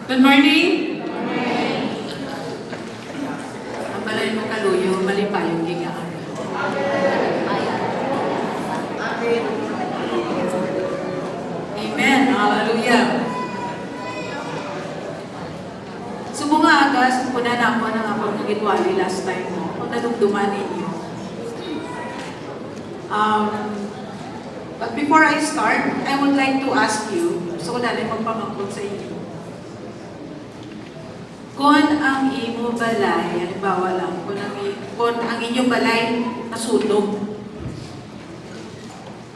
Good morning. Ang balay mo kaluyo, mali pa yung gigaan. Amen. Hallelujah. Sumo nga agas, punan ako ng akong nagitwali last time mo. Kung nadumduman ninyo. But before I start, I would like to ask you, gusto ko dali magpamangkot sa inyo. Kung ang imo balay, halimbawa lang, kung ang inyong balay nasunog,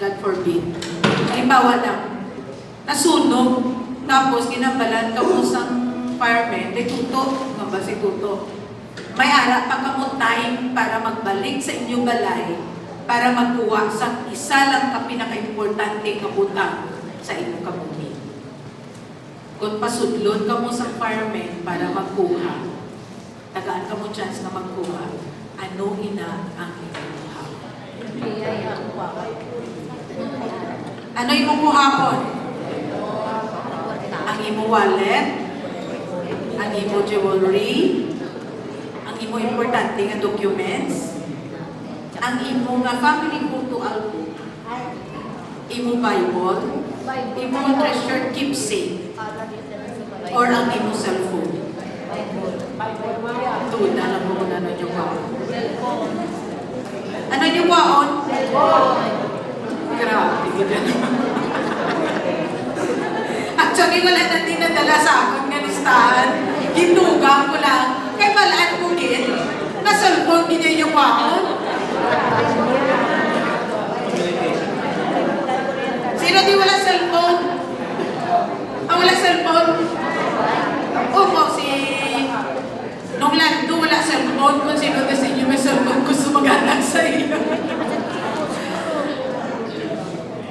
God forbid, halimbawa lang, nasunog, tapos ginabalan ka usang fireman, may tuto, ba si tuto? May ara pa kamo time para magbalik sa inyong balay, para magkuha sa isa lang ka pinaka-importante kabutang sa inyong kabumi. Kung pasudlon ka mo sa fireman para magkuha, tagaan ka mo chance na magkuha, ano ina ang inuha? Ano yung kuhapon? Ang imo wallet, ang imo jewelry, ang imo importante nga documents, ang imo nga family photo album, imo Bible, imo treasure keepsake, or ang imo cellphone. Tuod na lang mo na yung kwaon. Ano yung kwaon? Grabe, ganda naman. Actually, wala na din nadala sa akin nga listahan. Ginugang ko lang. Kaya balaan ko din. Na cellphone din yung kwaon. Sino di wala cellphone? Wala cellphone? Opo, si nung lando wala cellphone. Kung sino na sa inyo may cellphone, gusto maghanap sa iyo.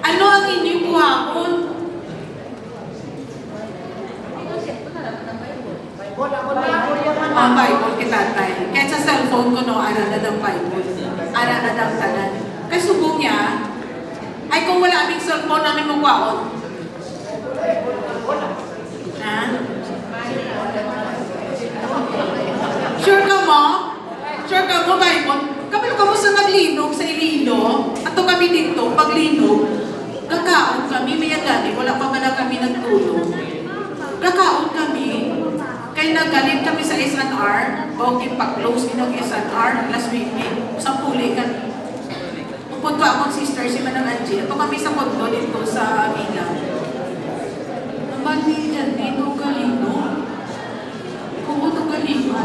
Ano ang inyong kuhapon? Ang Bible kitatay. Kaya sa cellphone ko, no, ara na ng Bible. Ara na ng tanan. Kaya subong niya, ay kung wala aming cellphone namin magwaon. Ha? Sure ka mo? Sure ka mo, Bible? Kapag ka mo sa naglinog sa Ililo, ato kami dito, paglinog, gakaon kami, may agani, wala pa na kami nagtulong. Gakaon kami, kaya nagalit kami sa SNR, okay, pa-close din ang SNR, last week, sa puli kami. Pupunto akong sister, si Manang Angie, ito kami sa kondo dito sa Amiga. Naman niya, dito galino. Kung ito galino.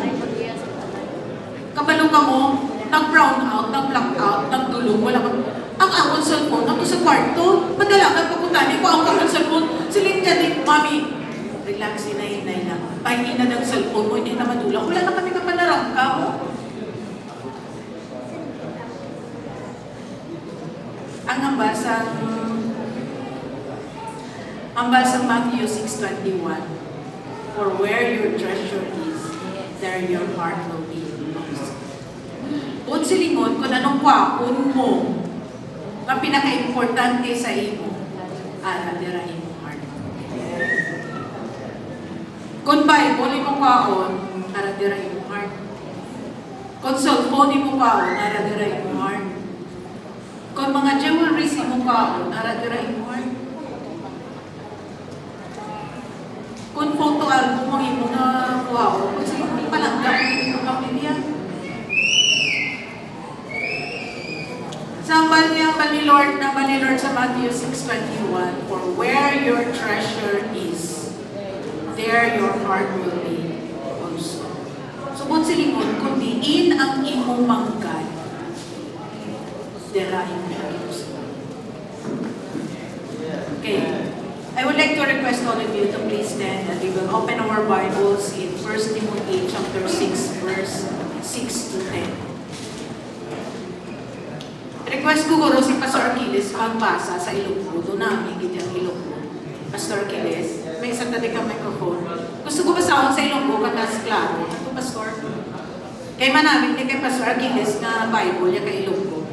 Kabalo ka mo, nag-brown out, nag-black out, nagdulong, wala ka. Ang akong cellphone, ako sa kwarto, madalagan papuntanin ko ang akong cellphone. Silin ka din, Mami, relax, hinay-hinay lang. Pahingi na ng cellphone mo, hindi na madulang. Wala na kami kapanarangka mo. Ang ambasang Matthew 6:21, for where your treasure is, there your heart will be also. Kung silingon, kung anong kwapon mo, ang pinaka-importante sa imo, dira imo heart. Kung Bible mo kwaon, dira imo heart. Kung cellphone mo kwaon, dira imo heart. Kung mga jewelry mo kwaon, dira imo heart. Kung photo album mo imo na kwaon, kasi hindi palangga mo imo pamilya. Sambal niya bali Lord sa Matthew 6:21, for where your treasure is, there your heart will be also. Subot silingon, kung diin ang imong manggay, dira imong also. Okay. I would like to request all of you to please stand and we will open our Bibles in 1 Timothy chapter 6, verse 6 to 10. Request ko guro si Pastor Achilles magbasa sa Ilonggo. Doon namin, hindi ang Ilonggo. Pastor Achilles, may isang tadi ka microphone. Gusto ko basahon sa Ilonggo, katas klaro. Ito, Pastor. Kaya manamit ni kay Pastor Achilles na Bible, yung kay Ilonggo.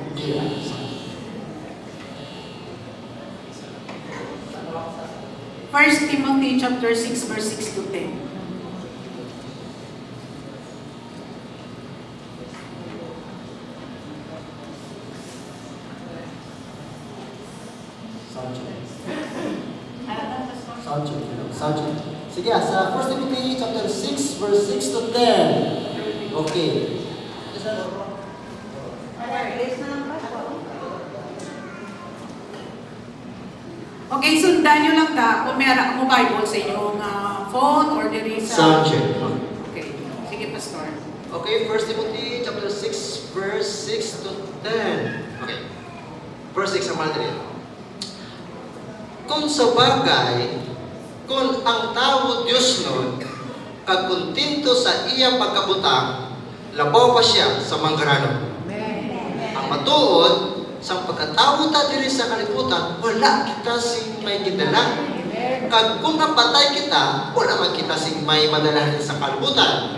1 Timothy chapter 6 verse 6 to 10. Sound check. Sound check. Sound check. Sige, sa 1 Timothy chapter 6, verse 6 to 10. Okay. Okay, sundan nyo lang ta kung meron mo Bible sa inyong phone or diri sa... Sound check. Okay. Sige, Pastor. Okay, 1 Timothy chapter 6, verse 6 to 10. Okay. Verse 6 ang mga kung sa bagay, kung ang tao Diyos nun, kagkuntinto sa iya pagkabutang, labaw pa siya sa manggaranon. Ang matuod, sa pagkatao ta diri sa kalibutan, wala kita sing may gidala. Kag kung napatay kita, wala man kita sing may madala sa kalibutan.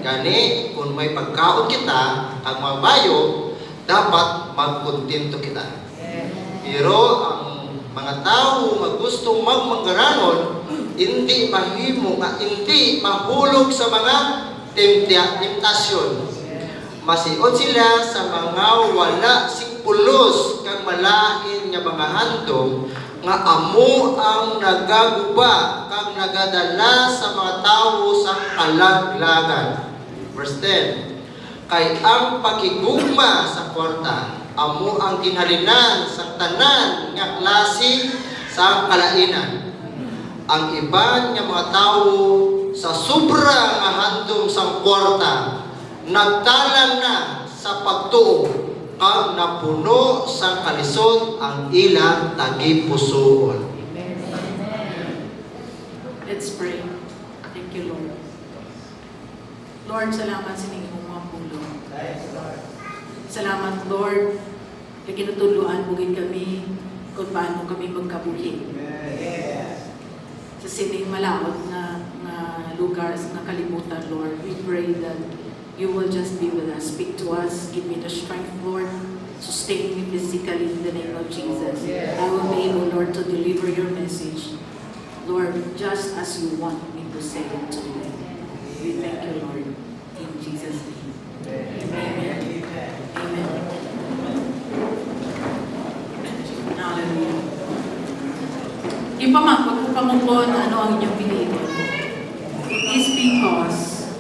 Gani, kung may pagkaon kita, ang mabayo, dapat magkuntinto kita. Pero ang mga tao nga gustong magmanggaranon, hindi mahimo nga hindi mahulog sa mga temptasyon. Masiod sila sa mga wala sing pulos kang malain nga mga handom nga amo ang nagaguba kang nagadala sa mga tao sa kalaglagan. Verse 10. Kay ang pakigugma sa kwarta amo ang ginhalinan sa tanan nga klase sa kalainan. Ang iban nga mga tao sa sobra nga handom sa kwarta nagtalang na sa pagtuo kag napuno sa kalisod ang ilang tagipusoon. Let's pray. Thank you, Lord. Lord, salamat sa inyong mga pulong. Salamat, Lord, na kinutuluan bugin kami kung paano kami magkabuhi. Sa sining malawat na lugar sa nakalimutan, Lord, we pray that you will just be with us. Speak to us. Give me the strength, Lord. Sustain me physically in the name of Jesus. I will be able, Lord, to deliver your message. Lord, just as you want me to say it to you. We thank you, Lord. In Jesus' name. Amen. Amen. Hallelujah. Ipamangkot ko pamukon ano ang inyong piliin. It is because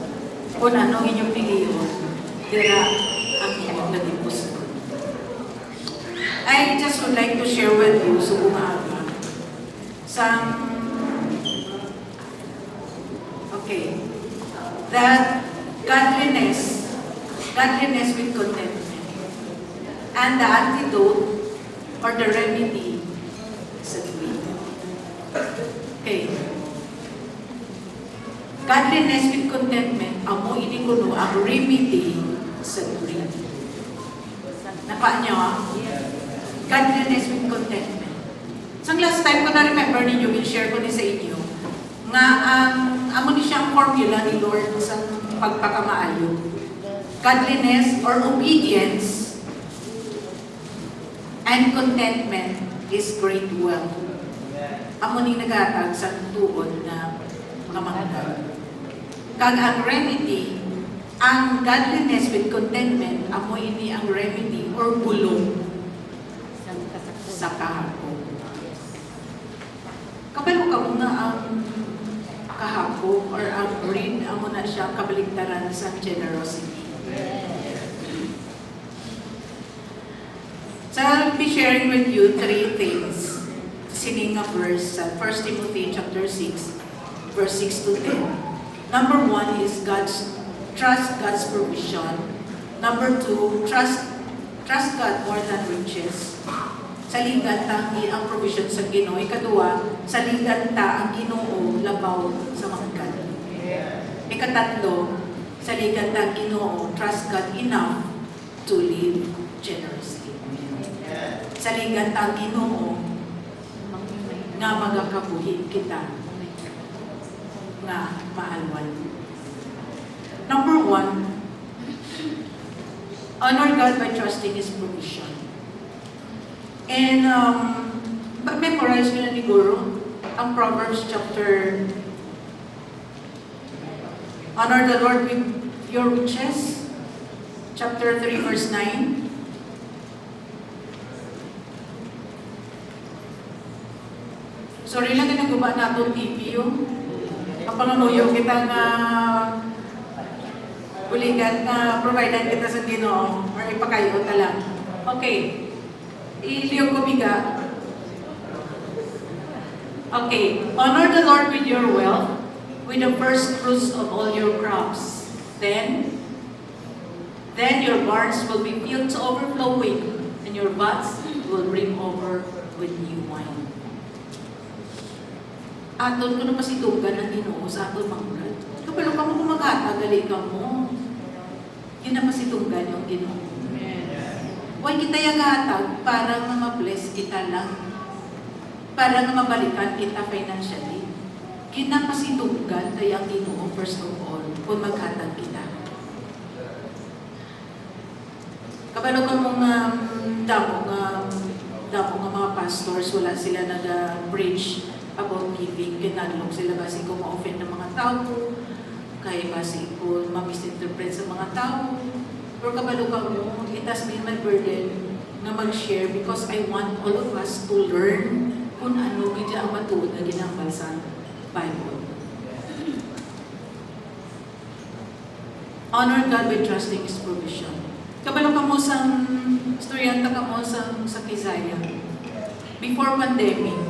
kung ano ang inyong piliin, dira ang inyong nagipos. I just would like to share with you sa umaga that godliness with contentment, and the antidote or the remedy is a greed. Okay. Godliness with contentment, amo ini kuno ang remedy sa greed. Napa niyo? Godliness with contentment. So last time ko na-remember ninyo, will share ko ni sa inyo, nga ang amo ni siyang formula ni Lord sa pagpakamaayo. Godliness or obedience and contentment is great wealth. Amo ni nagatag sa tuod na kamangkag. Kag ang remedy, ang godliness with contentment, amo ini ang remedy or bulong sa kahapon. Kabalo ka muna ang kahapon or ang greed, amo na siya kabaligtaran sa generosity. So I'll be sharing with you three things. Sining nga verse sa 1 Timothy chapter 6, verse 6 to 10. Number 1 is trust God's provision. Number 2, trust God more than riches. Saligan ta ang provision sa Ginoo. Ikaduha, saligan ta ang Ginoo labaw sa mga God. Ikatatlo, saligan ta ang Ginoo, trust God enough to live generously. Saligan ta ang Ginoo nga magakabuhi kita nga maalwan. Number 1, honor God by trusting His provision. And memorize nyo na ni Guru ang Proverbs chapter, honor the Lord with your riches, chapter 3 verse 9. Sorry lang, ginagawa na itong TV yung kapangamuyo kita nga buligan na provider kita sa Ginoo or ipakayo ta lang. Okay. Iliyo ko biga. Okay. Honor the Lord with your wealth, with the first fruits of all your crops. Then your barns will be filled to overflowing, and your vats will brim over with new wine. Aton ko na pasitugan ng Ginoo sa aton mangrad. Kapalo ka mo kumagata, gali ka mo. Yun na pasitugan yung Ginoo. Huwag kita yagatag para nga ma-bless kita lang. Para nga mabalikan kita financially. Ginapasitugan tayo ang Ginoo first of all kung maghatag kita. Kapalo ka mong damo nga mga pastors, wala sila nag-preach about giving. Kinalong sila basi kung ma-offend ng mga tao, kaya basi kung ma-misinterpret sa mga tao. Pero kabalo ka mo, it has been my burden na mag-share because I want all of us to learn kung ano medya ang matuod na ginambal sa Bible. Honor God by trusting His provision. Kabalo ka mo sa storyanta ka mo sa Kisaya. Before pandemic,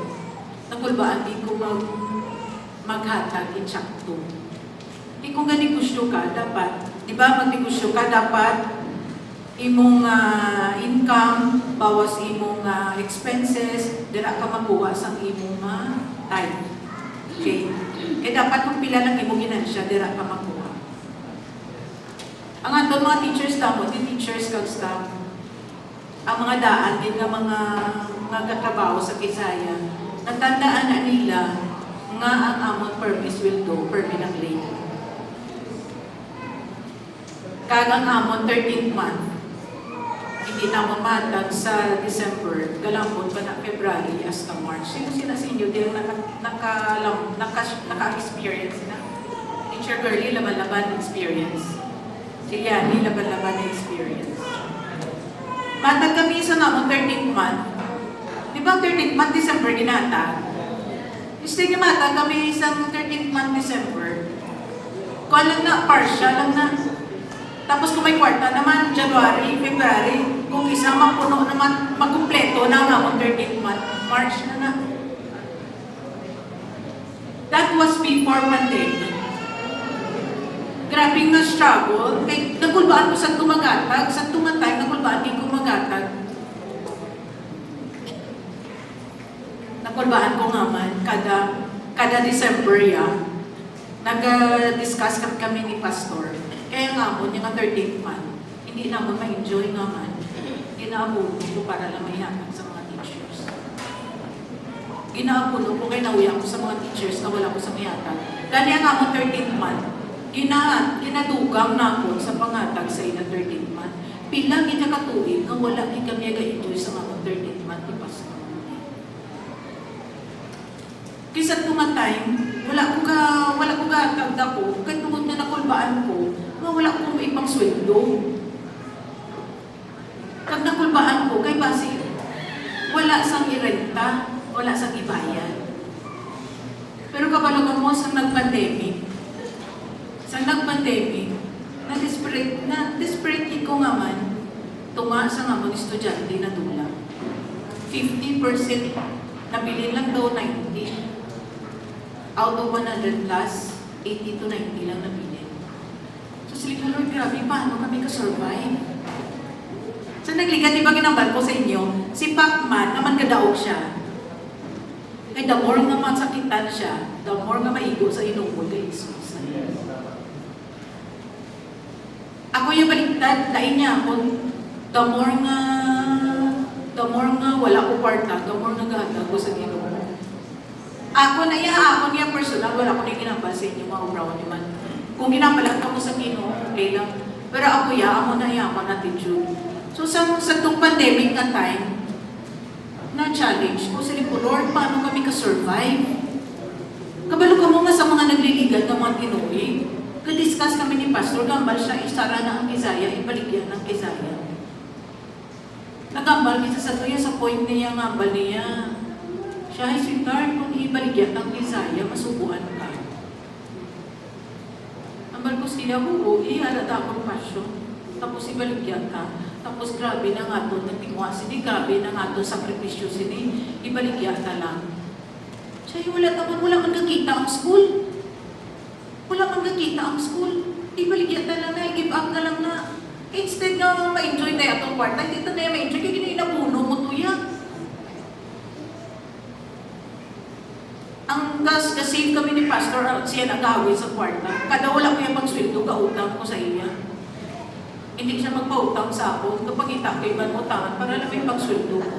nakulbaan di ko maghatag in sakto. Di kung ganegosyo ka, dapat, di ba magnegosyo ka, dapat imong income, bawas imong expenses, dira ka makuha sa imong time. Okay? Kaya dapat kung pila lang imong ginansya, dira ka makuha. Ang aton mga teachers tamo, di teachers kag staff, ang mga daan din nga mga katrabaho sa Kisaya, natandaan na nila nga ang among permis will do, permi ng late. Kagang amon 13th month, hindi na mamatag sa December, galambot pa na February hasta March. Sino sila sa inyo? Di naka-experience na? Teacher Curly, laban-laban experience. Si Yani, laban-laban experience. Matag kami sa amon 13th month. Di ba 13th month December ginatag? Gusto nga matag kami isang 13th month December. Kung lang na, partial lang na. Tapos kung may kwarta naman, January, February, kung isa mapuno naman, magkumpleto na ang 13th month, March na na. That was before pandemic. Grabe nga struggle. Kaya nagulbaan ko sa tumagatag, sa tumatay, nagulbaan din ko magatag. Nagulbaan ko nga man, kada December ya, nag-discuss kami ni Pastor. Kaya nga mo, yung 13th month, hindi naman ma-enjoy naman. Ginaabuno ko para lang maihapag sa mga teachers. Ginaabuno ko kaya nauya ko sa mga teachers na wala ko sa mayatag. Kaya nga mo 13th month, ginadugang na ako sa pangatag sa ina 13th month. Pila kita katuig nga wala kita kami ga-enjoy sa mga 13th month ni Pastor. Kisa tumatay, wala ko gatagda ko, kahit tungkol na nakulbaan ko, wala akong ibang sweldo. Kag nakulbaan ko, kay basi, wala sang irenta, wala sang ibayan. Pero kabalo mo sa nag-pandemic, na-desperate ko nga man, tunga sa nga mga estudyante na dula. 50% nabilin lang daw 90. Out of 100 plus, 80 to 90 lang nabilin. So sila ko, Lord, grabe, paano kami ka-survive? So nagligat, di ba ginambal ko sa inyo, si Pacman, naman kadaog siya. Kaya the more nga masakitan siya, the more nga maigo sa inungkol kay Jesus. Ako yung baliktad, lain niya ako, the more nga wala ko kwarta, the more naghahatag ko sa Ginoo. Ako niya personal, wala ko na ginambal sa inyo, mga brown naman. Kung ginambalan ka mo sa Ginoo, okay lang. Pero ako ako na yaman attitude. So sa itong pandemic na time, na-challenge ko, sabi ko, Lord, paano kami ka-survive? Kabalo ka mo nga sa mga nagliligan ng mga Pinoy. Ka-discuss kami ni Pastor, gambal siya, isara na ang Kisaya, ibaligyan ng Kisaya. Nagambal kita sa tuya, sa point niya, ngambal niya. Siya ay sweetheart, kung ibaligyan ang Bisaya, masubuan ka. Ambal ko siya, oo, ihalata akong pasyon. Tapos ibaligyan ka. Tapos grabe na nga doon, nagtingwa sini, grabe na nga doon, sakripisyo sini, ibaligyan ka lang. Siya, wala kang nakita ang school. Wala kang nakita ang school. Ibaligyan ka lang na, give up ka lang na. Instead na ma-enjoy tayo atong kwarta, dito na ma-enjoy, kaya ginainapuno mo to yan. Ang save kami ni Pastor, siya nag-awit sa kwarta. Kada wala ko yung pagsweldo, kautang ko sa iya. Hindi siya magpautang sa ako. Kapag itakay man utangan, para lang may pagsweldo ko.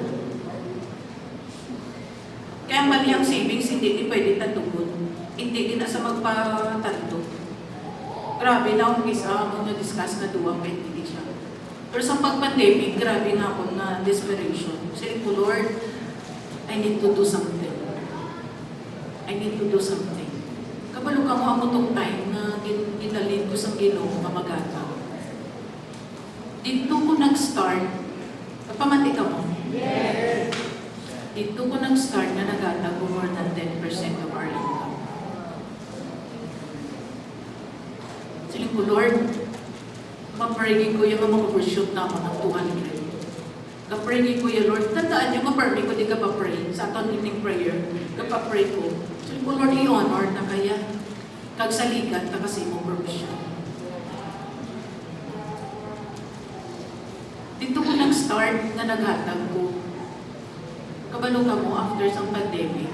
Kaya mali ang savings, hindi pwede tatugon. Hindi din na sa magpatanto. Grabe na akong isa, akong na-discuss na duwang kahit hindi siya. Pero sa pag-pandemic, grabe na ako na desperation. Sabi ko, Lord, I need to do something. I need to do something. Kabalo ka mo ang itong time na ginalin ko sa Ginoo kamagata. Dito ko nag-start, kapamati ka mo? Yes! Dito ko nag-start na nagata ko more than 10% of our income. Siling ko, Lord, maparigin ko yung mag-overshoot na ako ng 200. Kapraying ko yung Lord, tandaan nyo, maparmi ko di ka pa-pray sa atong evening prayer, kapapray ko. Sabi ko, Lord, i-honor na kaya kagsalikat na kasi mo provision. Dito ko nag-start na naghatag ko. Kabalo ka mo, after sa pandemic,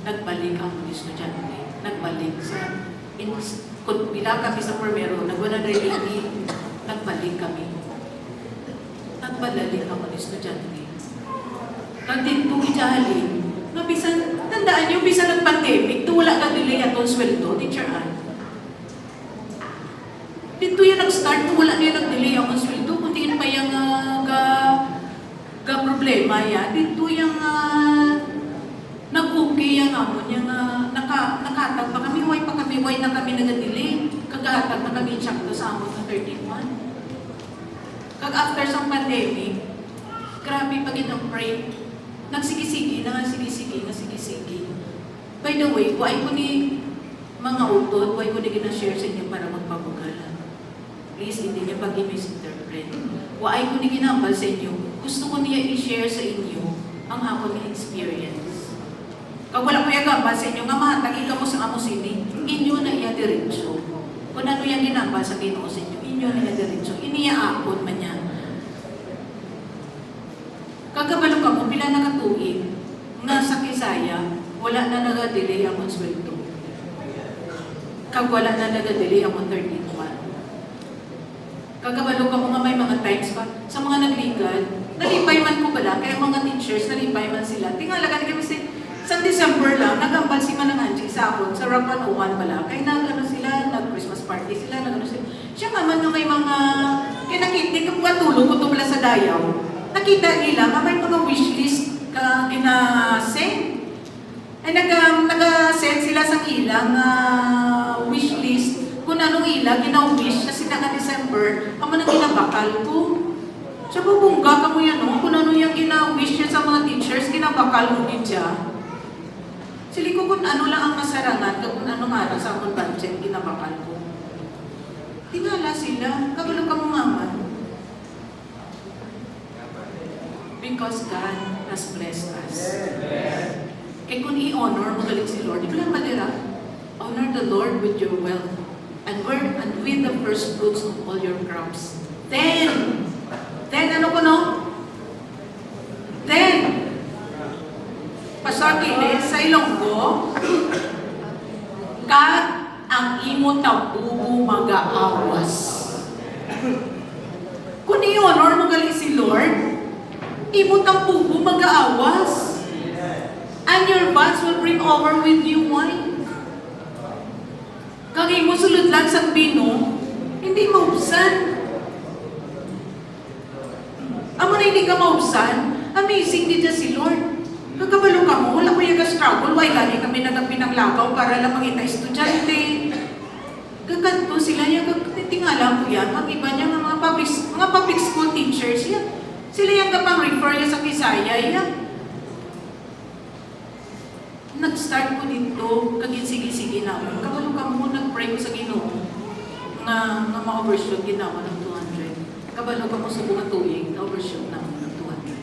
nagbalik ang mga estudyante. Nagbalik sa, kung bila kami sa primero, nagwala na rin, nagbalik kami. Nagbalik ang mga estudyante. Kag dito ijahalin, no, bisan, tandaan nyo, bisan ng pandemic, ito wala kang delay atong sweldo, teacher Ann. Dito yan nag-start, wala na yung nag-delay ang sweldo, kundi yun pa yung problema yan. Dito yung nag-okay yung amon, yung nakatag pa kami, why na kami nag-delay, kagahatag na kami tsakto sa amon ng 13 month. Kag after sa pandemic, grabe pag itong pray, nagsigisigi. By the way, why ko ni mga utod, why ko ni gina-share sa inyo para magpabugala? Please, hindi niya pag-misinterpret. Why ko ni ginambal sa inyo, gusto ko niya i-share sa inyo ang akong experience. Kag wala ko yung gambal sa inyo, nga mahatagi ka mo sa amo sini, inyo na iya diretsyo. Kung ano yung ginambal sa Ginoo sa inyo, inyo na iya diretsyo. Iniyaapon man yan. Kagabalo ka mo, pila nakatuig, nga sa Kisaya, wala na nag-delay ang sweldo. Kag wala na nag-delay ang 13 month. Kagabalo ka mo nga may mga times pa, sa mga nagligal, nalipay man ko bala, kaya mga teachers, nalipay man sila. Tingalaga kami sa December lang, nagambal si Manang Angie sa akin, sa Rock 101 bala, kaya sila, nag-Christmas party sila, sila. Siya naman nga may mga, kinakitin, kung tulong ko ito pala sa Dayaw, nakita nila nga may mga wishlist ka gina-send. Ay nag-send sila sa ilang wishlist kung anong ila, gina-wish kasi naka-December, ang mga ginabakal ko. Siya bubungga ka mo yan, no? Kung ano yung gina-wish niya sa mga teachers, ginabakal mo din siya. Sili ko kung ano lang ang masarangan, kung ano nga lang sa akong budget, ginabakal ko. Tingala sila, kabalo ka mo maman. Because God has blessed us. Kaya kung i-honor mo galing si Lord, di ba lang malira? Honor the Lord with your wealth and with the first fruits of all your crops. Then, ano ko no? Then, Pastor Kiles, sa Ilonggo, kad ang imo tabubo mag-aawas. Kung i-honor mo galing si Lord, imo tabubo mag-aawas. And your vats will bring over with you wine. Kag imo sulod lang sa bino, hindi maubsan. Amo na hindi ka maubsan, amazing din si Lord. Kagabalo ka mo, wala ko yung struggle, why gani kami nagpinaglagaw para lang makita estudyante. Kaganto sila yung tingala ko yan, mag-iba niya mga public school teachers yan. Sila yung kapang refer niya sa Kisaya yan. Nag-start ko dito, kagin sige-sige naman. Kabalo ka mo, nag-pray ko sa Ginoo nga ma-overshoot ginawa ng 200. Kabalo ka mo sa buong tuig, na-overshoot naman ng 200.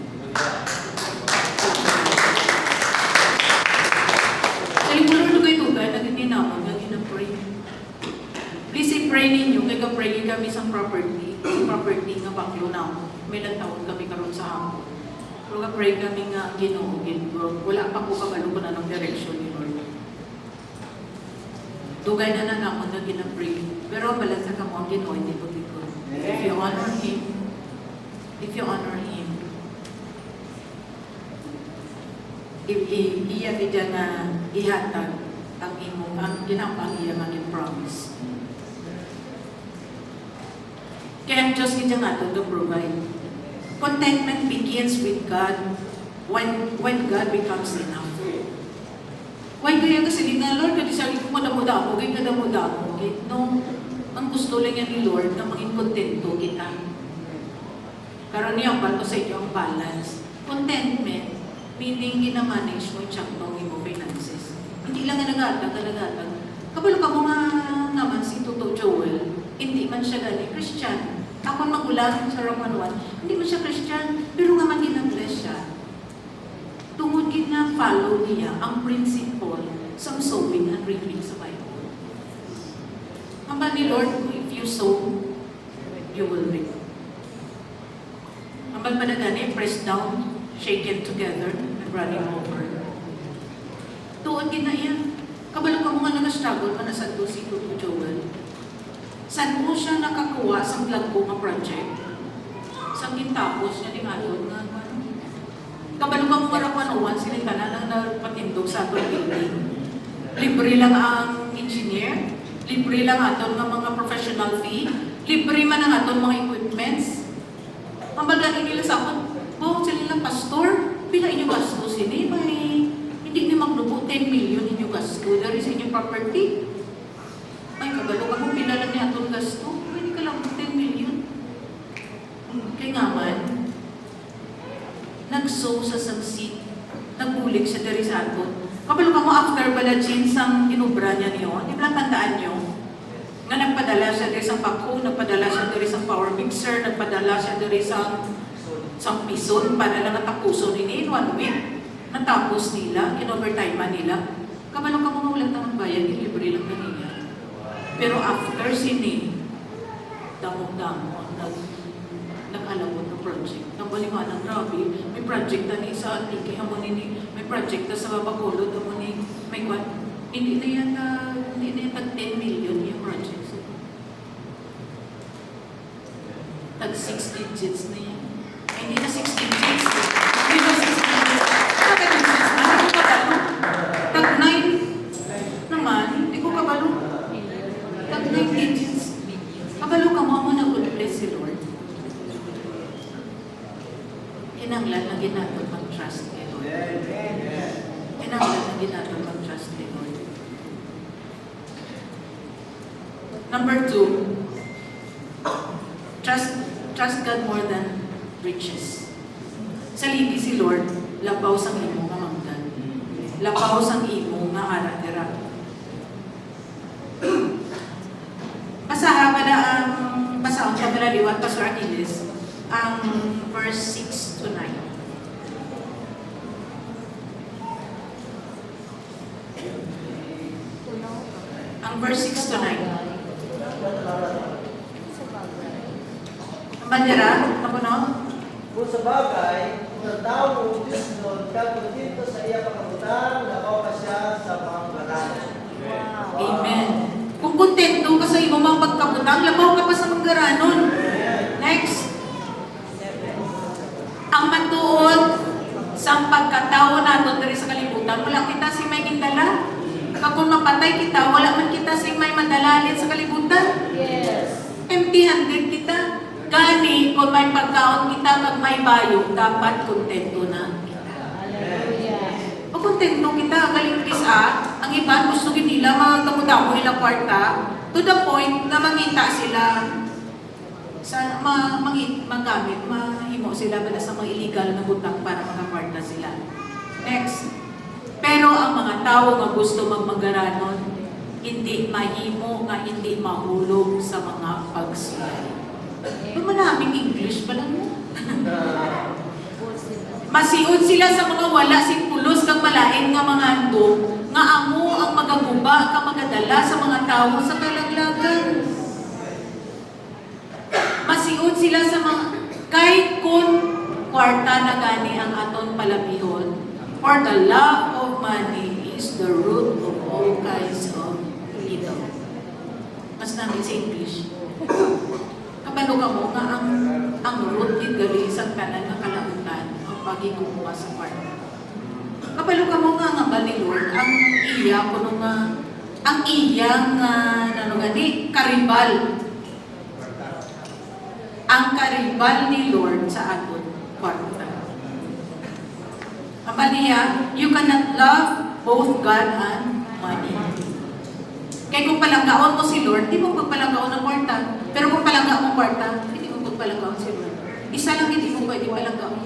Sa limulo ko ito, kaya naging ginawa, naging na-pray. Please pray ninyo, kaya ka-pray kami sa property nga baklo na may nagtawag kami karon sa hapon. Pero ka-pray kami nga Ginoo, wala pa ko kabalo ko na ng direction ni Lord. Dugay na ako na ginapray. Pero balansa ka mo ang Ginoo, hindi ko dito. If you honor Him, if iya bidya na ihatag ang imo, ang ginapang iya maging promise. Kaya ang Diyos kita nga to provide. Contentment begins with God when God becomes enough. Why kaya kasi nga, Lord, kasi sabi ko madamuda ako, kaya madamuda ako. No, ang gusto lang yan ni Lord na maging kontento kita. Karaniyan ba ito sa inyo ang balance? Contentment, meaning ginamanage mo yung imo finances. Hindi lang nagagatag. Kabalo ka mo nga naman si Toto Joel, hindi man siya gani Christian. Ako magulang sa Roman 1, hindi man siya Christian, pero nga man ginag-bless siya. Tungod na follow niya ang principle sa sowing and reaping sa Bible. Ang ba ni Lord, if you sow, you will reap. Ang ba gani, press down, shaken together, and running over. Tuon na yan. Kabalo ka mo nga nag-struggle pa na sa si Tuto Joel. Saan mo siya nakakuha sa vlog ko nga project? Sa gintapos niya ni Alon nga kabalo ka mo marapanuan, sila ka na patindog sa atong building. Libre lang ang engineer, libre lang aton ng mga professional fee, libre man ang aton mga equipments. Ang bagay nila sa akin, sila lang pastor, pila inyo gasto sini, hindi ni maglubo 10 million inyo gasto, dari sa inyong property. Ay, kabalo ka mo, pila lang ni aton gasto, pwede ka lang 10 million. Kaya nga man, nag-sow sa samsit, nagbulig sa dari sa aton. Kabalo ka mo after pala jeans ang inubra niya niyo, di ba tandaan niyo? Nga nagpadala siya dari sa pako, nagpadala siya dari sa power mixer, nagpadala siya dari sa pison, para lang natapuson ini in 1 week. Natapos nila, in-overtime nila. Kabalo ka mo ulit ng bayan, libre lang kanina. Pero after sini, damo-damo, nag-alawot ng project. Nabaliman ng grabe, may project na ni sa Antiki, may project na sa Babacolod, may kwan. Hindi na yan tag 10 million yung project. So, tag 6 digits na yan. Ay, hindi na 6 digits. Hindi na 6 digits. Tag 6 na, hindi ko kabalo. Tag 9 naman, hindi ko kabalo. Tag 9 digits. Kabalo ka mo na good bless si Lord. Kinanglan na ginatod mag-trust kay Lord. Kinanglan na ginatod mag-trust kay Lord. Number 2, trust God more than riches. Sa libi si Lord, labaw sang imo nga manggan. Labaw sang imo nga ara-dira. Basahan sa pala liwat, Pastor Aquiles, ang verse 6 to 9. Ang verse 6 to 9. Ang bandera, ako no? Kung sa bagay, kung ang tao mo Diyos nun, kapuntinto sa iya pangabutang, nakaw pa siya sa pangbaran. Amen. Kung kontento ka sa imo mga pagkabutang, labaw ka pa sa manggaranon. Next. Ang matuod sa pagkatao nato diri sa kalibutan, wala kita si may gindala. Kung mapatay kita, wala man kita si may madalalin sa kalibutan. Yes. Empty-handed kita. Gani, kung may pagkaon kita, pag may bayo, dapat kontento na kita. Hallelujah. Pag kontento kita, galing kisa, ang iba gusto nila magkamudamo nila kwarta, to the point na mangita sila sa magamit, mahimo sila bala sa mga illegal na butang para makakwarta sila. Next. Pero Pero ang mga tao nga gusto magmagaranon, hindi mahimo nga hindi mahulog sa mga pagsulay. Maraming English pala mo. Masiod sila sa mga wala sing pulos kang malain nga mga handog, nga amo ang magaguba kang magadala sa mga tao sa kalaglagan. Masiod sila sa mga, kahit kung kwarta na gani ang aton palabihon, for the love of money is the root of all kinds of evil. Mas namin sa English. Kabalo ka mo nga ang root din gali sa kanan ng kalautan ang pagigumuha sa kwarta. Kabalo ka mo nga ba ni Lord ang iya kuno nga ang iyang ano gani karibal. Ang karibal ni Lord sa aton kwarta. Ang niya, you cannot love both God and money. Kaya kung palanggaon mo si Lord, di mo pagpalanggaon ng kwarta. Pero kung palanggaon mo kwarta, hindi mo pagpalanggaon si Lord. Isa lang hindi mo pwede palanggaon.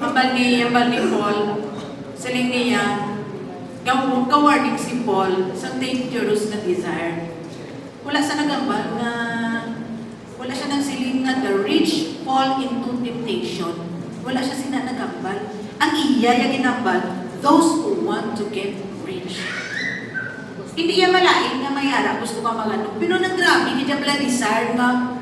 Mabal ni Paul, saling niya, kawarning si Paul sa dangerous na desire. Wala sa nagambal na wala siya nagsiling nga the rich fall into temptation. Wala siya sinanagambal. Ang iya yung ginambal, those who want to get rich. Hindi iya malain nga mayara, gusto ka magano. Pero naggrabe, hindi niya pala desire nga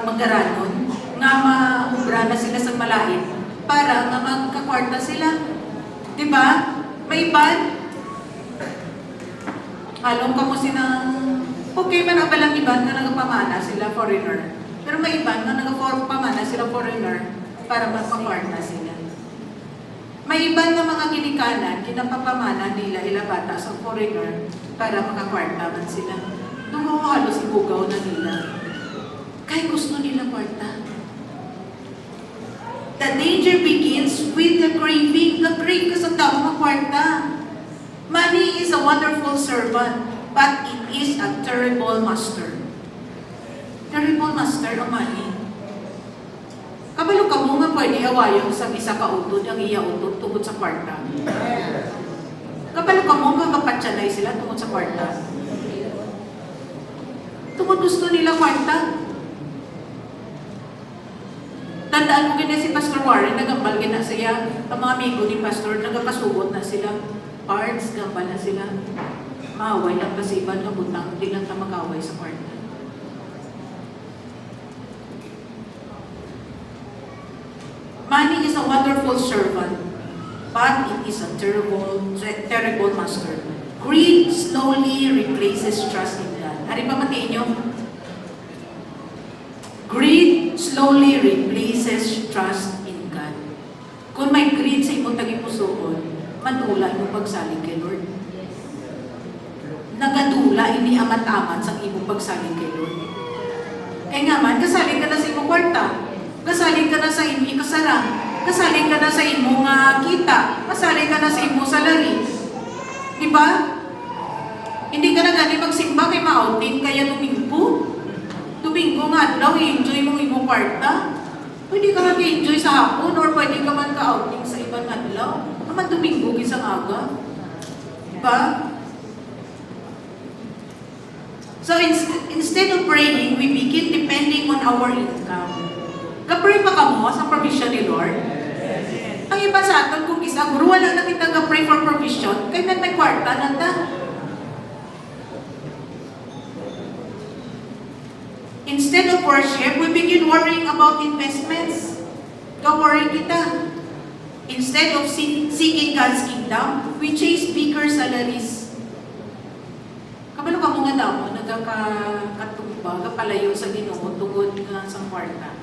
magaranon, nga maubra na sila sa malain para nga magkakwarta sila. Diba? May iban. Along ka mo okay man ang balang iban na nagpamana sila foreigner. Pero may iban na nagpamana sila foreigner para magpakwarta sila. May iban na mga ginikanan, kinapapamana nila ilabata sa foreigner para makakwarta man sila. Doon halos ibugaw na nila. Kaya gusto nila kwarta. The danger begins with the craving. The crave ka sa tao makwarta. Money is a wonderful servant, but it is a terrible master. Terrible master ang money. Kabalo ka mo nga pwede awayon sa isa ka utod, ang iya utod tungkol sa kwarta. Kabalo ka mo nga kapatsanay sila tungkol sa kwarta. Tungkol gusto nila kwarta. Tandaan mo ganyan si Pastor Warren, nagambal na siya. Ang mga amigo ni Pastor, nagkakasugot na sila. Parts, gambal na sila. Maaway lang kasi iban ng butang, hindi lang ka mag-away sa kwarta. Money is a wonderful servant, but it is a terrible master. Greed slowly replaces trust in God. Hari pa matiin nyo? Greed slowly replaces trust in God. Kung may greed sa imong tagipusoon, madula yung pagsalig kay Lord. Nagadula, hindi amat-amat sa imong pagsalig kay Lord. Kaya nga man, kasalig ka na sa imong kwarta. Kasalig ka na sa imong ikasara. Kasalig ka na sa imong kita. Kasalig ka na sa imong salary. Diba? Hindi ka na gani magsimba kay ma-outing kaya Domingo. Domingo nga daw, i-enjoy mong imong kwarta. Pwede ka mag-enjoy sa hapon or pwede ka man ka-outing sa ibang adlaw. Naman Domingo, isang aga. Diba? So instead of praying, we begin depending on our income. Ka-pray pa ka mo sa provision ni Lord? Ang iba sa atin, kung isa, guru, wala na kita ka-pray for provision, kaya may kwarta na ta. Instead of worship, we begin worrying about investments. Ka-worry kita. Instead of seeking God's kingdom, we chase bigger salaries. Kabalo ka mga daw, nagkakatumba, kapalayo sa Ginoo, tungod nga sa kwarta.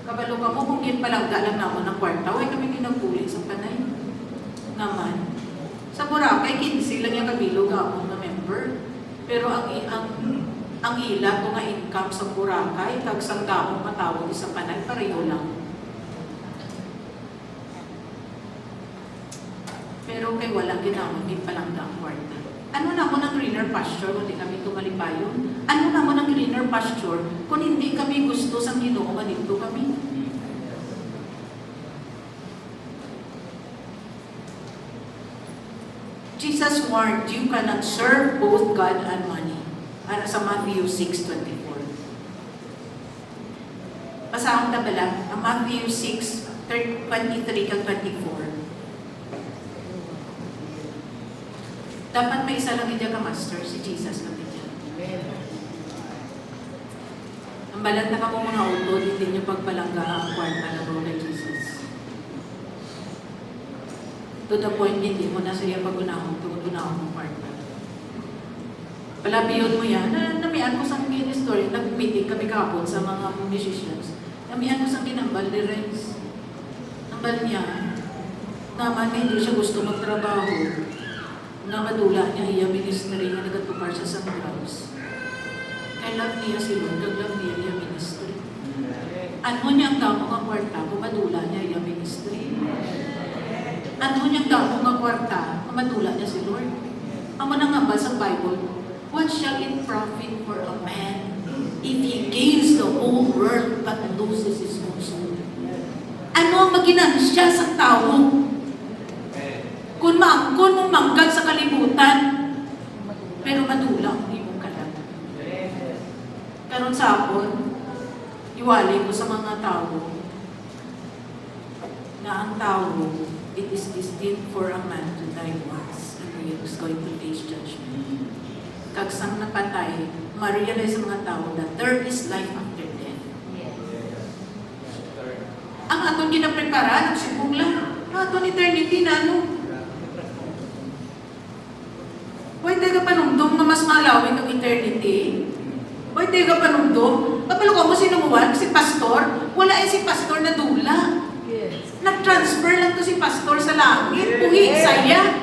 Kabalo ka mo, kung yun palang galang naman ng kwarta, huwag kami ginagpuli sa panay. Naman. Sa Boracay, 15 lang yung kabilo gamon na member. Pero ang ila ko nga income sa Boracay, kag sang damo matawag sa panay, pareho lang. Pero kay walang ginamon, din palang ang kwarta. Ano na mo ng greener pasture kung di kami tumalipayon? Ano na mo ng greener pasture kung hindi kami gusto sa Ginoo nga dito kami? Jesus warned, you cannot serve both God and money. Para sa Matthew 6:24. Basahon na bala ang Matthew 6:23 kang 24. Dapat may isa lang idya ka master, si Jesus lang idya. Ang balat na ka mo mga auto, hindi nyo pagpalangga ang kwarta na bro kay Jesus. To the point, hindi mo na siya pag-unahon, pag-unahon ng kwarta. Palabiyon mo yan, namihan ko sa story, nag-meeting kami kapon sa mga musicians. Namihan ko sa ginambal ni Renz. Nambal niya, naman hindi siya gusto magtrabaho. Na madula niya iya ministry nga nagatupar sa San Claus. Kaya love niya si Lord, love niya iya ministry. Ano niya ang damo nga kwarta kung madula niya iya ministry? Ano niya ang damo nga kwarta kung madula niya si Lord? Amo na nga ba sa Bible? What shall it profit for a man if he gains the whole world but loses his own soul? Ano ang maginansya sa tao? Kung mo manggag sa kalibutan, pero madulang, hindi mo kalag. Karon sa hapon, iwali ko sa mga tao na ang tao, it is destined for a man to die once and he is going to face judgment. Kagsang napatay, ma-realize ang mga tao that there is life after death. Ang aton ginaprepara, nagsibong lang. Ang aton eternity na ano? Pwede ka panumdum na mas malawig ang eternity? Pwede ka panumdum? Kapalo ka mo sinubuan, si pastor, wala ay si pastor na dula. Nag-transfer lang to si pastor sa langit, puhi, saya.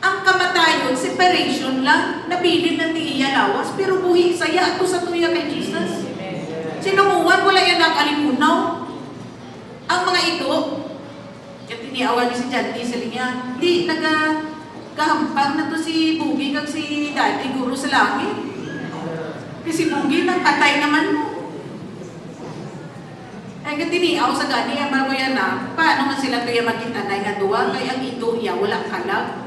Ang kamatayon, separation lang, nabilin ng tiiya lawas, pero buhi, saya, ato sa tuya kay Jesus. Sinubuan, wala yan ang alimunaw. Ang mga ito, yung tiniawan ni si Janty sa linya, di nagahampang na to si Bugi kag si Daddy Guru sa langit. Kasi Bugi, nagpatay naman mo. Ay tiniaw sa gani, ang mga yan na, paano nga sila kaya magkitanay nga duwa, kaya ang ito iya, wala kalag.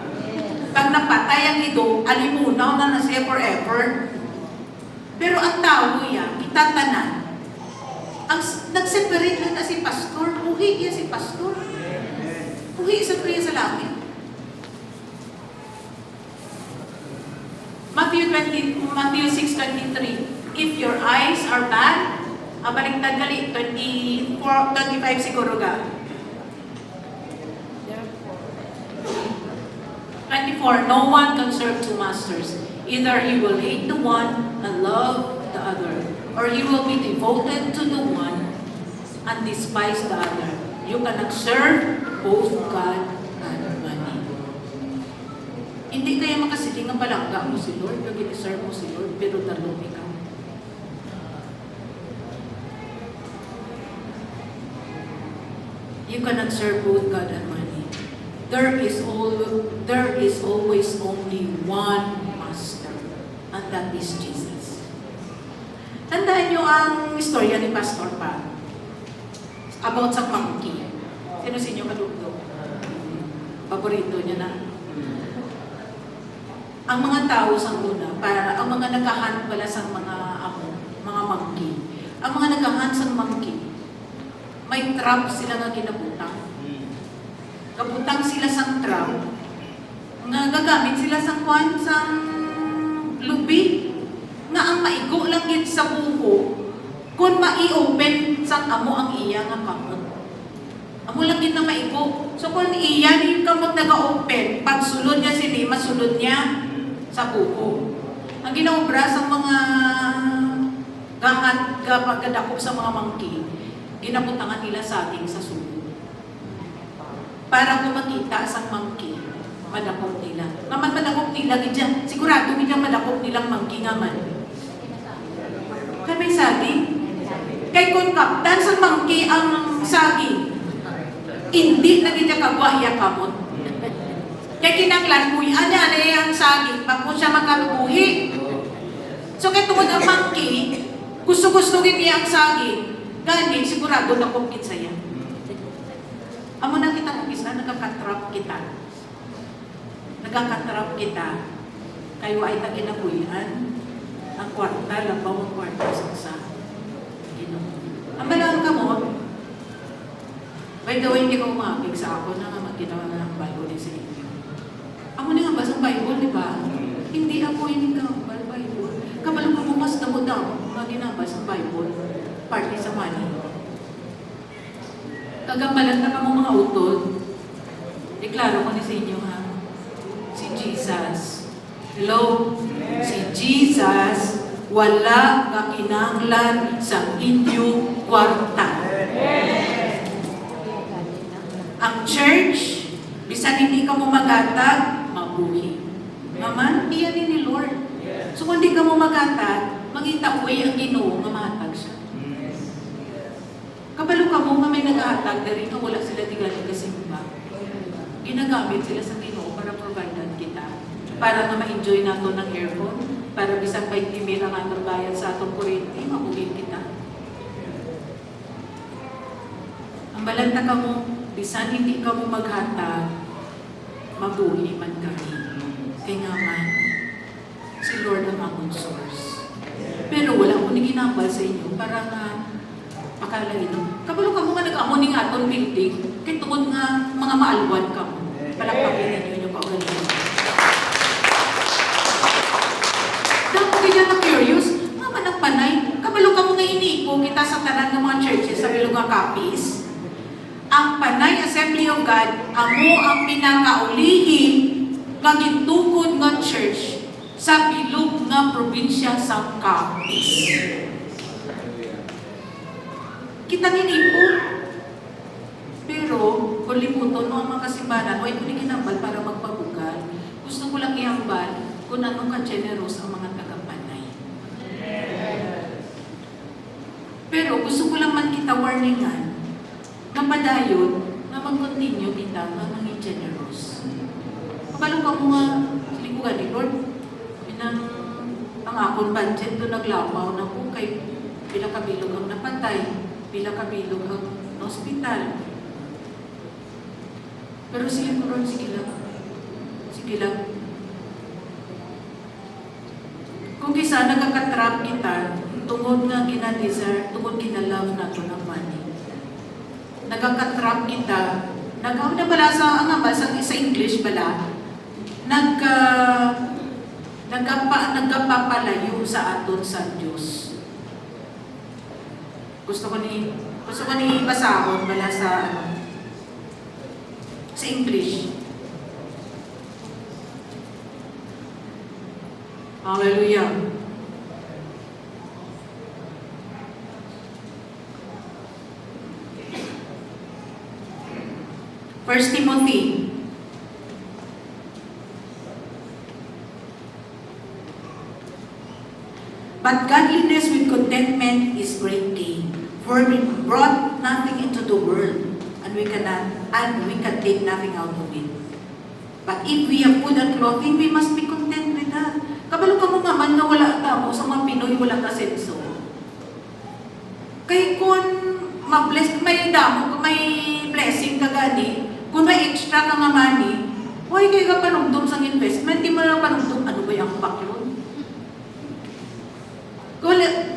Pag napatay ang ito, alimunaw na siya forever. Pero ang tao iya, kitatanan. Ang nag-separate lang na si pastor, puhi iya si pastor. Puhi sa tuya sa langit. Matthew 6:23. If your eyes are bad, baliktad gali, 25 siguro ga. 24. No one can serve two masters. Either he will hate the one and love the other, or he will be devoted to the one and despise the other. You cannot serve both God and money. Hindi kaya makasiling ang palangga mo si Lord, kag i-serve mo si Lord, pero dalong ikaw. You cannot serve both God and money. There is always only one master, and that is Jesus. Tandaan niyo ang istorya ni Pastor Pa about sa monkey. Sino sa inyo kadugtog? Paborito niya na. Ang mga tao sa una, para ang mga naghahunt pala sa mga monkey. Ang mga naghahunt sa monkey, may trap sila nga ginabutang. Kabutang sila sang trap. Nga gagamit sila sang kwan, sang lubi. Nga ang maigo lang yun sa buho, kung mai-open sang amo ang iya nga kamot. Amo lang yun na maigo. So kung iya yung kamot naga-open, pag sulod niya sili, masulod niya sa buho. Ang ginaobra sa mga gadakop sa mga monkey, ginabutangan nila saging sa sulod. Para kung makita sa monkey, madakop nila. Naman madakop nila, gidyan. Sigurado nila madakop nilang monkey nga man. Kaya may saging. Kay kung kaptan sa monkey ang saging, hindi na gidya kagwa iya kamot. Kaya kinanglan po, ano ang saging, pag mo siya magkabuhi. So kaya tungod ang monkey, gusto-gusto niya ang saging, gani, sigurado na kumkit saya. Amo na kita umpisa, nagkakatrap kita. Nagkakatrap kita. Kayo ay taginabuyan. Ang kwarta, labaw ang kwarta sa ang balang ka mo, by the way, hindi ko umapig sa ako na magkinawa na ng Bible sa inyo. Ako na nga ba sa Bible, di ba? Hindi ako inikambal Bible. Kabalong ko mas damo-damo mga ginabas sa Bible, party sa money. Kagampalan na ka mo mga utod, deklaro ko ni sa inyo ha, si Jesus. Hello? Si Jesus, wala nga kinanglan sa inyong kwarta. Ang church, bisan hindi ka mo magatag, mabuhi. Naman, iyan ni Lord. So kung hindi ka mo magatag, mangita po ang Ginoo nga mahatag siya. Kabalo ka mo nga may nag-ahatag, dari nga wala sila tigaling kasi ba? Ginagamit sila sa Ginoo para providean kita. Para nga ma-enjoy nato ng aircon, para bisan pa itimir ang atong bayad sa atong kuryente, mabuhin kita. Ang balanta ka mo, bisan hindi ka mo maghatag, mabuhi man kami. Kaya nga man, si Lord ang among source. Pero wala ko ni ginambal sa inyo para nga pakalain. Kabalo ka mo nga nag-amo ni atong building, kaya tungod nga mga maalwan ka mo. Palakpakin ninyo yung kaugalingan. Kaya na curious, mga managpanay, kabalo ka mo nga iniipo kita sa tanan ng mga churches sa bilog nga kapis. Ang Panay Assembly of God, amo ang pinakaulihin nga gintukod nga church sa bilog nga probinsya sa Capiz. Kita iniipo. Pero, kung liputon mo ang mga kasimbahan, huwag ko ni ginambal para magpabugal. Gusto ko lang iambal kung anong ka-generous ang mga taga-Panay. Pero gusto ko lang man kita warningan na padayon na mag-continue kita na maging generous. Kapalo ka mo nga silikugan ni Lord, ang akong budget doon naglapaw na po kay pila kabilog ang napatay, pila kabilog ang hospital. Pero sige ko ron, sige lang. Sige lang. Kung kisa nagkakatrap kita, tungod nga ginadesire, tungod ginalove na ito ng money. Nagkakatrap kita, nagaw na bala sa, sa English bala, nagkapapalayo sa aton sa Diyos. Gusto ko ni basahon bala sa, sa English. Hallelujah. First Timothy. But godliness with contentment is great gain. For we brought nothing into the world, and we can take nothing out of it. But if we have food and clothing, we must be content with that. Kabalo ka mo nga man nga wala tamo sa mga Pinoy, wala ka senso. Kaya kung ma-bless, may damo, may blessing ka gani, kung may extra ka nga money, huwag kayo ka panungdom sa investment, di mo lang panungdom, ano ba yung backload?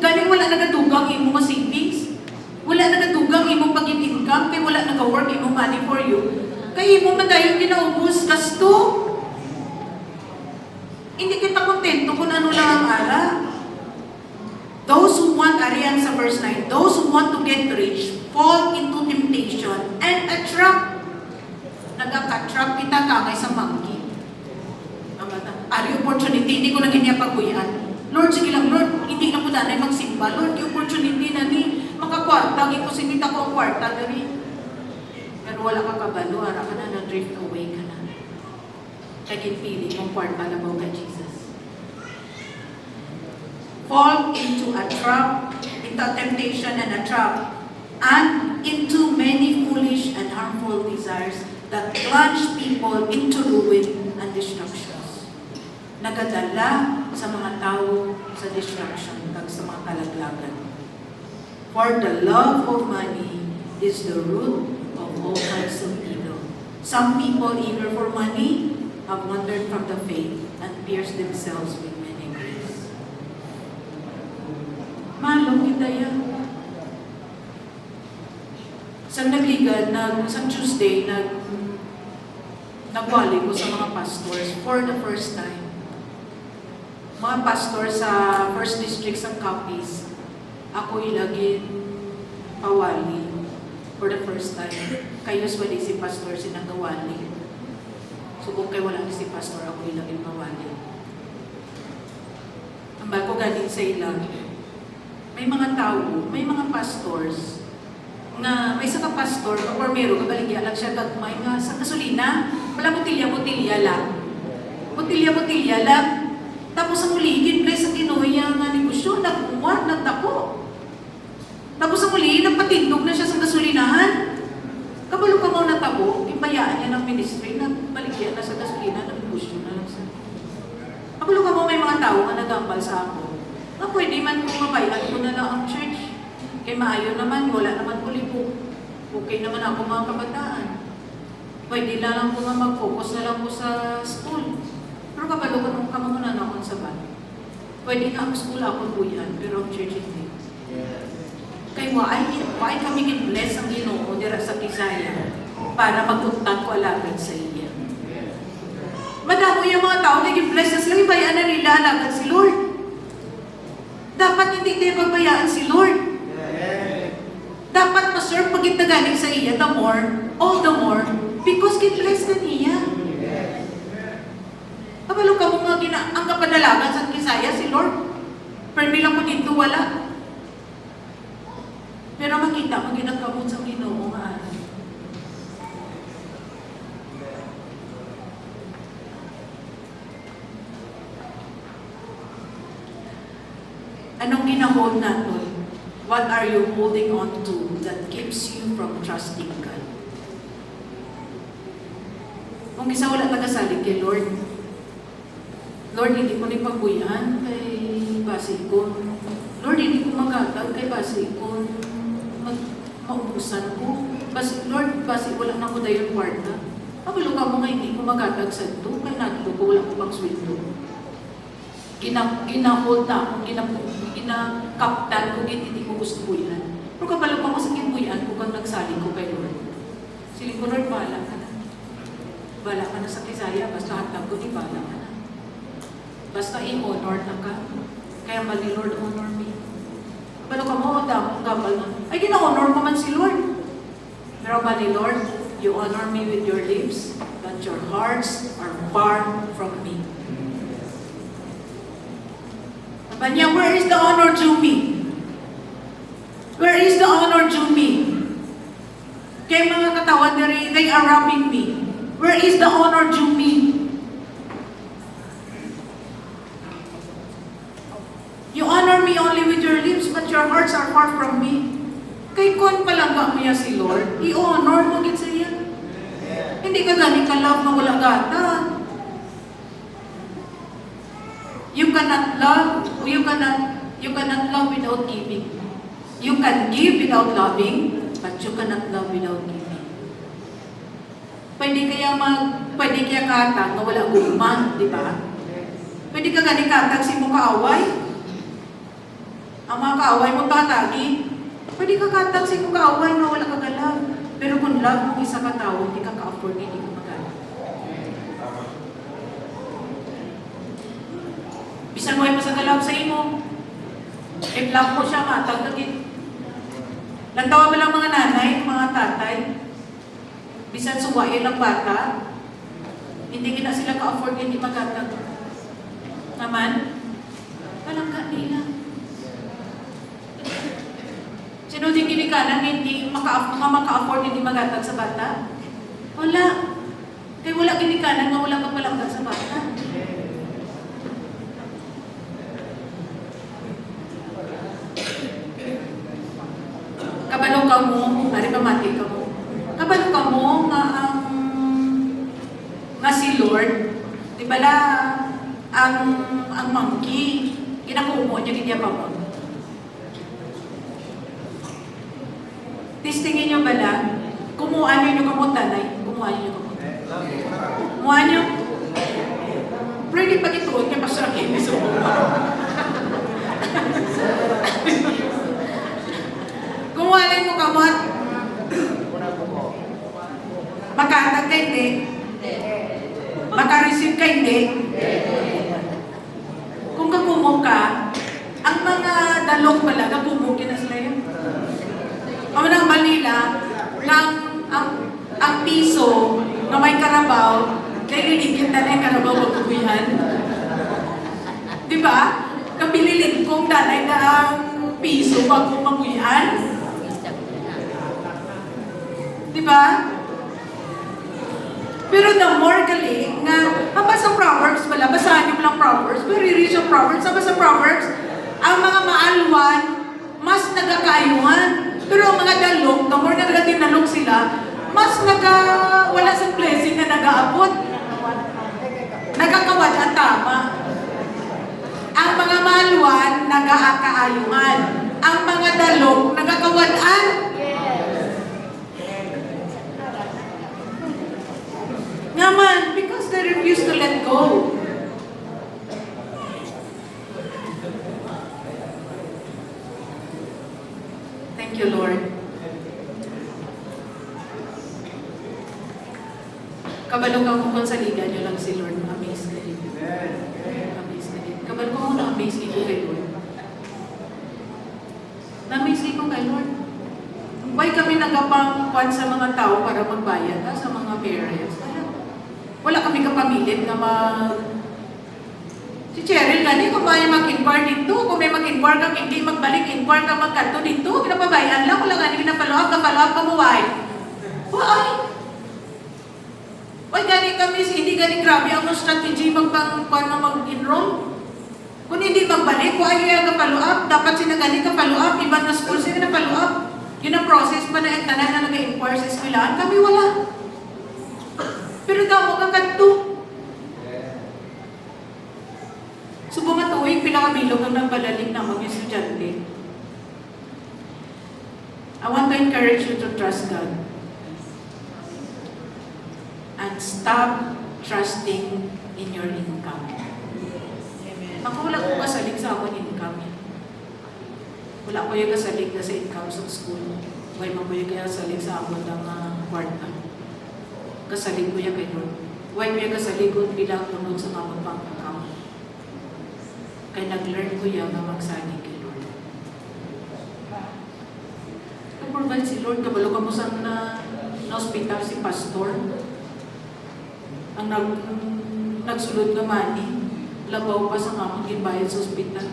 Galing wala nagadugang imo mga savings, wala nagadugang imo pag-income, kaya wala nag-work imo money for you. Kaya imo man dahil ginaubos, gasto. Hindi kita kontento kung ano lang ang ara. Those who want, ariyan sa verse 9, those who want to get rich fall into temptation and a trap. Nagka-trap kita kamay sa monkey. Ari opportunity, hindi ko na ginyapaguyan. Lord, sige lang, Lord, hindi na po nanay magsimba. Lord, yung opportunity na ni makakwarta, giposimita ko ang kwarta na ni. Pero wala ka kabalo, ara ka na, na-drift away ka na. Kaya feeling yung kwarta na mo kay Jesus. Fall into a trap, into a temptation and a trap, and into many foolish and harmful desires that plunge people into ruin and destructions. Nagadala sa mga tao sa destruction kag sa mga kalaglagan. For the love of money is the root of all kinds of evil. Some people, eager for money, have wandered from the faith and pierced themselves with many griefs. Malong kita yan. Sa nagligan, sa Tuesday, nagwali ko sa mga pastors for the first time. Mga pastor sa First District sa Capiz, ako ilagin pawali for the first time. Kayo usually si pastor sinagawali. So kung kayo wala si pastor, ako ilagin pawali. Ang ko galing sa ilang, may mga tao, may mga pastors, nga may isa ka pastor, or meron, kabaligya lang siya, gagmay nga sa gasolina, wala botilya lang. Botilya lang. Tapos ang uligin, bless ang Ginoy nga negosyo, nagbuwan, nagtapo. Tapos ang uligin, nagpatindog na siya sa gasolinahan. Kabalo ka mo natabo, ibayaan niya ng ministry, nagbaligyan na sa gasolina, nag-negosyo na lang siya. Kabalo ka mo, may mga tao nga nagambal sa ako. Na pwede man kung mabayaan ko na lang ang church. Kaya maayo naman, wala naman kulibog. Okay naman ako mga kabataan. Pwede na lang ko nga mag-focus na lang ko sa school. Pero kabalo ko nung kamangunan ako sa ban. Pwede na ang school ako buyan, pero ang church hindi. Kaya why kami gin-bless ang Ginoo dira sa Kisaya para magtuntag ko alagad sa iya. Madamo yung mga tao na gin-bless na sila, ibayaan na nila alagad si Lord. Dapat hindi tayo pagbayaan si Lord. Dapat ma-serve pag itagaling sa iya, the more, all the more, because gin-bless ka niya. Kabalo ka mo nga ang kapadalagan sa Kisaya, si Lord. Pero bilang ko dito, wala. Pero makita mo ginagamot sa Ginoo nga. Anong ginahold natin? What are you holding on to that keeps you from trusting God? Kung isa wala tagasalig kay Lord, Lord, hindi ko nipagbuyan kay basikon. Lord, hindi ko magatag kay basikon. Maubusan ko. Lord, wala na ko dayon kwarta. Kabalo ka mo nga hindi ko magatag sa ito. Kaya nato ko wala ko pang sweldo. Ginahold na ako, ginakaptan ko, hindi ko gusto buyan. Pero kabalo pa ko sa kinbuyan ko kang nagsaling ko kay Lord. Siling ko, Lord, bahala ka na. Bahala ka na sa Kisaya, basta hatag ko, di bahala ka na. Basta i-honor na ka. Kaya mali, Lord, honor me. Kabalo ka mo, gabal na. Ay, gina-honor ko man si Lord. Pero mali, Lord, you honor me with your lips, but your hearts are far from me. Banya, where is the honor due me? Where is the honor due me? Kaya mga katawan nari, they are robbing me. Where is the honor due me? You honor me only with your lips, but your hearts are far from me. Kay kon palangga mo yan si Lord, i-honor mo gid sa iya. Hindi ka gani ka-love na wala gata. You cannot love love without giving. You can give without loving, but you cannot love without giving. Pwede kaya katag na wala gugma, di ba? Pwede ka gani katag si mo kaaway. Ang mga kaaway mo tatagi. Pwede ka katag si mo kaaway na wala kagalaw. Pero kung love mo isa ka tao, hindi ka ka-afford, hindi ka magalaw. Bisan mo ay masagalaw sa imo. If love mo siya, matag naging. Lantawa ba lang mga nanay, mga tatay? Bisan suwain lang bata, hindi na sila ka-afford, hindi magatag. Naman, walang kanila. Sino din ginikanan, hindi maka-afford, hindi magatag sa bata? Wala. Kaya wala ginikanan, nga wala kapalanggat sa bata. Kabalo ka mo, pari pamati ka mo. Kabalo ka mo nga ang si Lord, di ba la, ang monkey, kinakumo niya kanya pa mo. Testingin niyo bala, kumuha niyo yung kamutanay, kumuha niyo yung kamutanay. Kumuha niyo. Pwede pag ituon niya pa sa akin, so kumuha lang mo kamot. Makatag ka hindi. Makareceive ka hindi. Kung kakumo ka, ang mga dalong pala, kakumo na sila yun. Ang ng Manila, ang piso na may karabaw, kaya liligyan na yung karabaw magkukuyan. Di ba? Kabililin kong dalay na ang piso pag kumakuyan. Di ba? Pero the more gali nga, sa Proverbs pala, basahan niyo lang Proverbs, very rich of Proverbs. Sa Proverbs, ang mga maalwan, mas nagkakayuhan. Pero ang mga dalok, the more nagkatinalok sila, mas wala sa blessing na nag-aabot. Nagkakawad ang tama. Ang mga maalwan, nag-aakaayuhan. Ang mga dalok, nagkakawadan. Naman, because they refuse to let go. Thank you, Lord. Kabalo ka mo kung sa liga niyo lang si Lord. Amaze ka rin. Amaze ka rin. Kabalo ko mo na amaze ko kay Lord. Na-amaze ko kay Lord. Why kami nagapangkuan sa mga tao para magbayad sa mga parents? Wala kami kapamilit na Si Cheryl, gani, kung may mag-inquire dito, kung may mag-inquire kang hindi magbalik, inquire ka magkanto dito, kinapabayan lang, wala gani, kinapaloob ka mo, why? Why? Why gani kami, hindi gani grabe ang strategy magpangkuan na mag-enroll? Kung hindi magbalik, why yung kapaloob? Dapat sinagani kapaloob, ibang na school sila napaloob. Yun ang process pa na ang tanan na nag-inquire sa eskwelahan, kami wala. Pero daw mo kakanto. Subong nga tuwing pinakabilog ang nagbalaling ng mga estudyante. I want to encourage you to trust God. And stop trusting in your income. Ako wala ko kasalig sa akong income. Wala ko yung kasalig na sa income sa school. Wala mo yung kasalig sa akong ng kwarta. Kasalig ko yan kay Lord. Wala mo yung kasalig ko bilang tunod sa mga bank account. Kaya nag-learn ko yan na magsalig kay Lord. Nag-provide si Lord, kabalo ka mo sa na-hospital si pastor. Ang nagsulod nga money, labaw pa sa kamang gibayad sa hospital.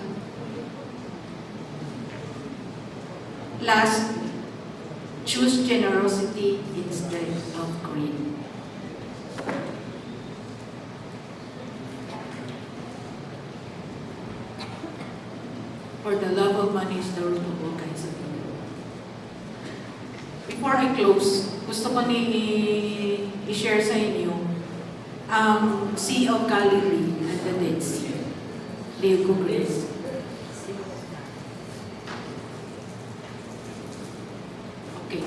Last, choose generosity instead of greed. For the love of money is the root of all kinds of evil. Before I close, gusto ko i-share sa inyo ang Sea of Galilee and the Dead Sea. Leo ko, Grace. Okay.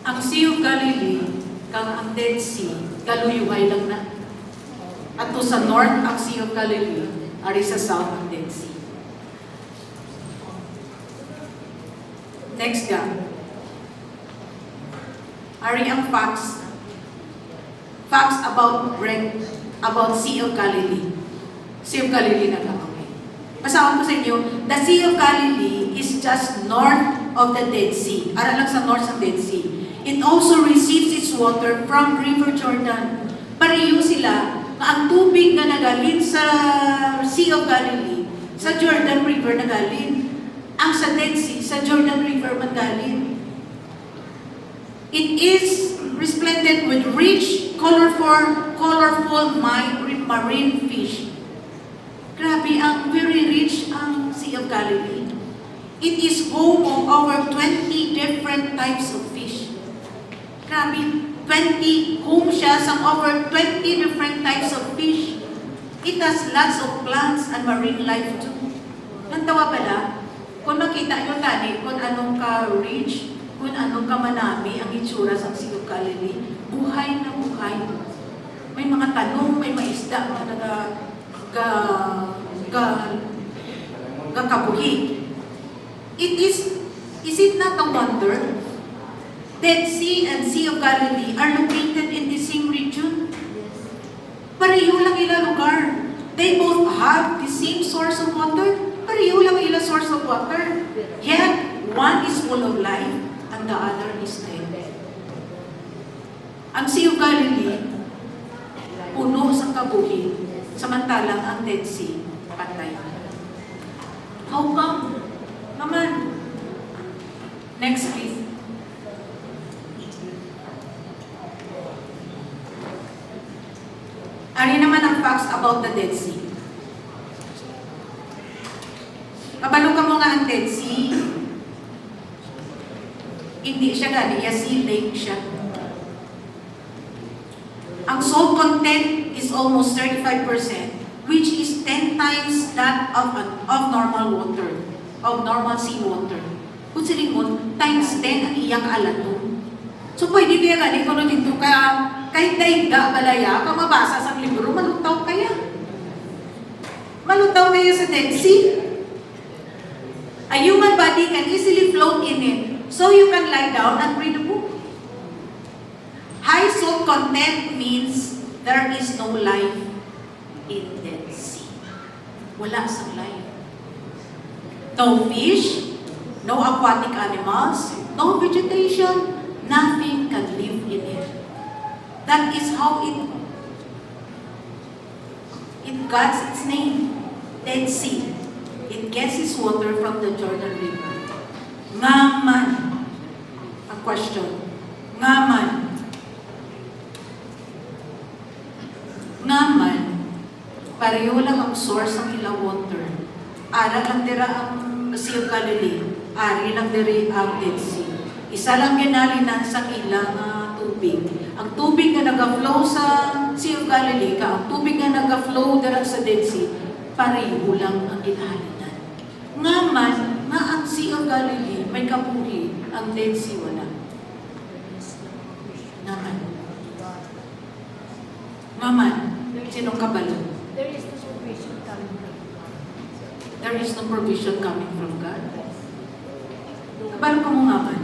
Ang Sea of Galilee, kang ang Dead Sea, galuyuhay lang na. At to sa north, ang Sea of Galilee, ari sa south, ang Dead Sea. Next gang. Ari ang facts. Facts about Sea of Galilee. Sea of Galilee na lang. Okay. Basahan ko sa inyo. The Sea of Galilee is just north of the Dead Sea. Ara lang sa north ng Dead Sea. It also receives its water from River Jordan. Pareho sila na ang tubig na nagalin sa Sea of Galilee, sa Jordan River nagalin. Ang sa Dead Sea, sa Jordan River magaling. It is resplendent with rich, colorful marine fish. Grabe, ang very rich ang Sea of Galilee. It is home of over 20 different types of fish. Grabe, 20 home siya sang over 20 different types of fish. It has lots of plants and marine life too. Nantawa pala, kung makita nyo tani, kung anong ka-rich, kung anong kamanami ang itsura sa Sea of Galilee, buhay na buhay. May mga tanong, may mga isda na kabuhi. Is it not a wonder? Dead Sea and Sea of Galilee are located in the same region. Pareho lang ila lugar. They both have the same source of water. Pareho lang ila source of water. Yet, one is full of life and the other is dead. Ang Sea of Galilee, puno sa kabuhi, samantalang ang Dead Sea, patay. How come? Naman. Next, please. Ano naman ang facts about the Dead Sea? Kabalo ka mo nga ang Dead Sea. Hindi siya gani, sea lake siya. Ang salt content is almost 35%, which is 10 times that of normal water, of normal sea water. Kung silingon, times 10 ang iyang alato. So pwede kaya gani kung dito kaya kahit daigda balaya, kung mabasa sa libro, malutaw kaya. Malutaw kaya sa Dead Sea. A human body can easily float in it, so you can lie down and read a book. High salt content means there is no life in Dead Sea. Wala sa life. No fish, no aquatic animals, no vegetation, nothing can live in it. That is how it got its name, Dead Sea. It gets its water from the Jordan River. Ngaman. A question. Ngaman. Ngaman. Pareho lang ang source ng ilang water. Ara lang dira ang Sea of Galilee. Ari lang diri ang Dead Sea. Isa lang ginalinan sa ilang tubig. Ang tubig na nag-flow sa Sea of Galilee, ang tubig na nag-flow dira sa Dead Sea, pareho lang ang ginalinan. Ngaman, nga ang Sea of Galilee, may kabuhi, ang Dead Sea wala. Ngaman. Ngaman, sinong kabalo? There is no provision coming from God. There is no provision coming from God. Kabalo ka mo ngaman?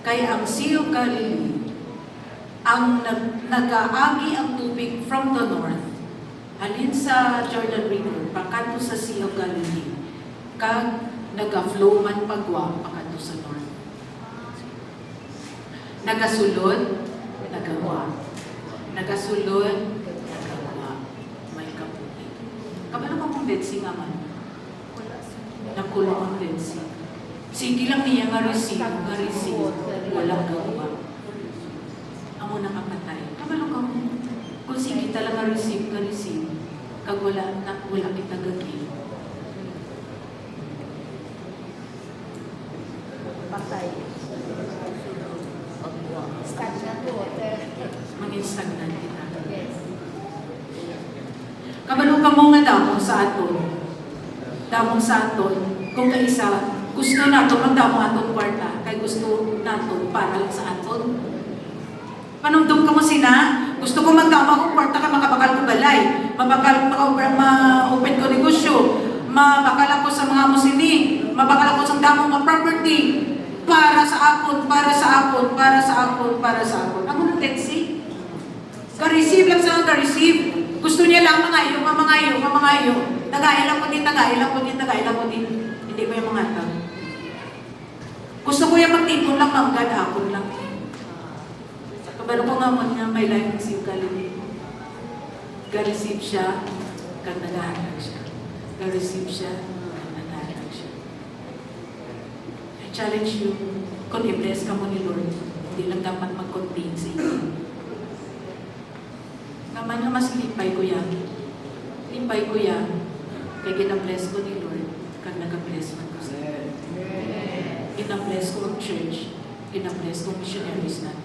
Kaya ang Sea of Galilee, ang nag-aagi ang tubig from the north, halin sa Jordan River, pakanto sa Sea of Galilee, kag nag-flow man pagwa, pakanto sa north. Nagasulod, nagawa. Nagasulod, nagawa. May kabuhi. Kabalo ka mong Dead Sea nga man? Nakulong ang Dead Sea. Sige lang niya nga receive, walang gawa. Amo nakapatay. Kabalo ka mo. Kung sige talaga receive, kag wala kita gagi. Patay. Stagnant water. Mag-instagnant kita. Yes. Kabalo ka mo nga damong sa aton. Damong sa aton. Kung kaisa, gusto nato magdamo aton kwarta, kay gusto nato para lang sa aton. Panumdum ka mo sina, gusto ko magdamo akong kwarta ka makabakal ko balay, ma-open ko negosyo, mabakal ako sa mga musini, mabakal ako sa damong mga property, para sa akon, para sa akon, para sa akon, para sa akon. Ako ng Dead Sea. Ka-receive lang sa ka-receive. Gusto niya lang mangayo. Tagay lang po din. Hindi ko yung mga tao. Gusto ko yung magtipon lang, manggad, akon lang. Kabalo ko nga mo niya, may life ng Sea of Galilee. Ka-receive siya, kag nag-aharag siya. Ka-receive siya, kag nag-aharag siya. I challenge you, kung i-bless ka mo ni Lord, hindi lang dapat mag-contain sa iyo. Naman nga mas lipay ko yan. Lipay ko yan. Kaya gina-bless ko ni Lord, kag nag-bless man ko sa iyo. Gina-bless ko ang church, kinabless kong missionaries na.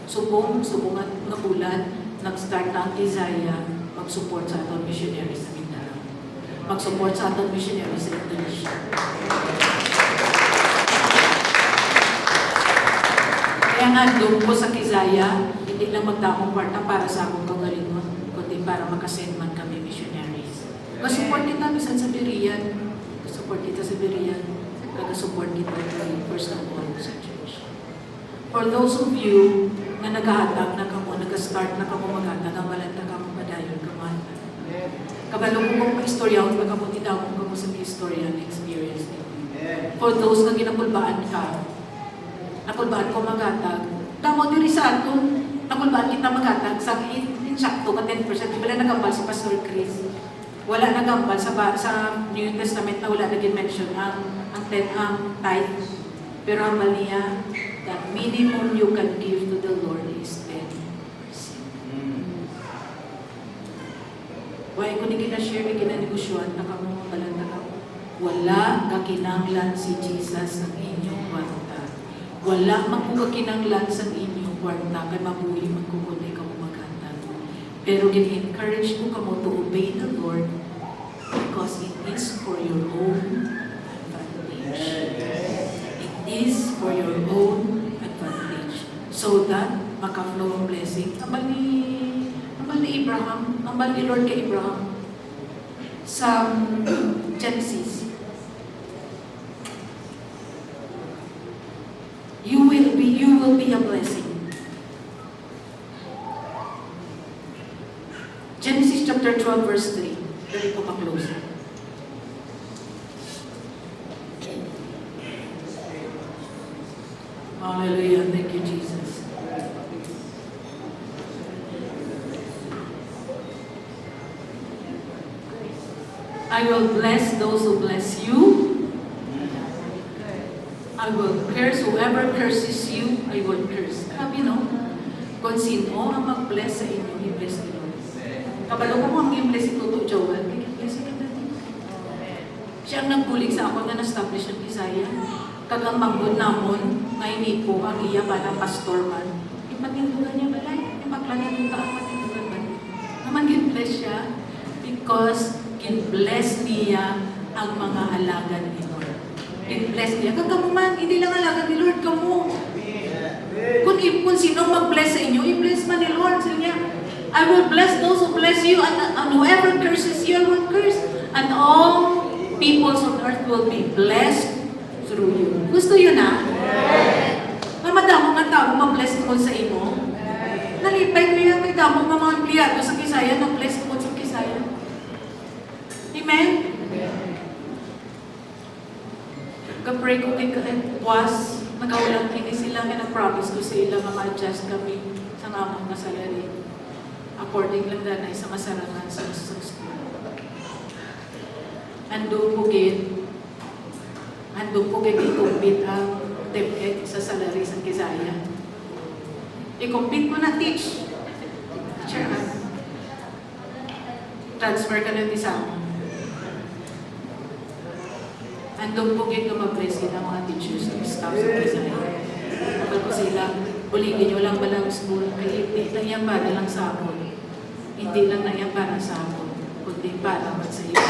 Subong nga bulan, nag-start na ang Isaiah mag-support sa atong missionaries sa Mindanao. Mag-support sa atong missionaries sa Indonesia. Kaya nga, doon po sa Kisaya, hindi lang magdamong kwarta para sa akong kagalingon, kundi para makasend man kami missionaries. Mag-support kita bisan sa Birian. Mag-support kita sa Birian. Mag-support kita sa First of all sa church. For those of you na naghahatag na kamo, nag-start na kamo maghatag, ang malanta kamo padayon kamata. Kabalo ko kong pa-istorya, pag kamo titawag kamo sa istorya na experience nito. For those na ginapulbaan ka, napulbaan ko maghatag, tamo diri sa aton, napulbaan kita maghatag, sa insakto ka 10%, wala nagambal si Pastor Chris. Wala nagambal sa New Testament na wala naging mention ang tithe. Pero ang niya, the minimum you can give to the Lord is 10%. Why ko ni gina-share, ni gina-negosyoan, na kamo balanda ka. Wala kakinanglan si Jesus ang inyong kwarta. Wala magkukakinanglan sa inyong kwarta, kay mabuhi magkukunay ka maghatag. Pero gin-encourage ko kamo to obey the Lord because it is for your own advantage. It is for your own advantage. So that maka-flow ang blessing. Ambal ni Abraham, ambal ni Lord kay Abraham sa Genesis. You will be a blessing. Genesis chapter 12 verse 3. Dali ko pa-close. Hallelujah. Thank you, Jesus. I will bless those who bless you. I will curse whoever curses you. I will curse. Grabe, no? Kung sino ang mag-bless sa inyo, i-bless ni Lord. Kabalo ko mo ang i-bless si Toto Joel. I-bless ka natin. Siya ang nagbulig sa ako na na-establish ng Kisaya. Kagang manggod namon, ngayon po ang iya para pastor man. Ipatindugan niya balay. Ipaklanan yung taong patindugan ba? Naman gin-bless siya because gin-bless niya ang mga alagad ni Lord. Gin-bless niya. Kagamuman, hindi lang alagad ni Lord, kamo. Kung sino mag-bless sa inyo, i-bless man ni Lord. Sabi niya, I will bless those who bless you, and whoever curses you, I will curse. And all peoples on earth will be blessed through you. Gusto yun na? Mamadamo nga tao, ma-bless ko sa imo. Nalipay ko yan, may damo nga mga empleyado sa Kisaya, na-bless ko sa Kisaya. Amen? Kapray ko kay Buwas, nagkaulang kini sila, kaya nag-promise ko sila, ma-adjust kami sa ngamang na salary. According lang na sa masarangan sa school. Andong bukid i-compete ang DepEd sa salary sa Kisaya. I-compete ko na, teach. Teacher, transfer ka na isa. Andong bukid na mag-bless sila mga teachers ng staff sa Kisaya. Kapag ko sila, buligin nyo lang balang school, ay hindi lang yan para lang sa ako. Hindi lang na yan para sa ako, kundi para sa iyo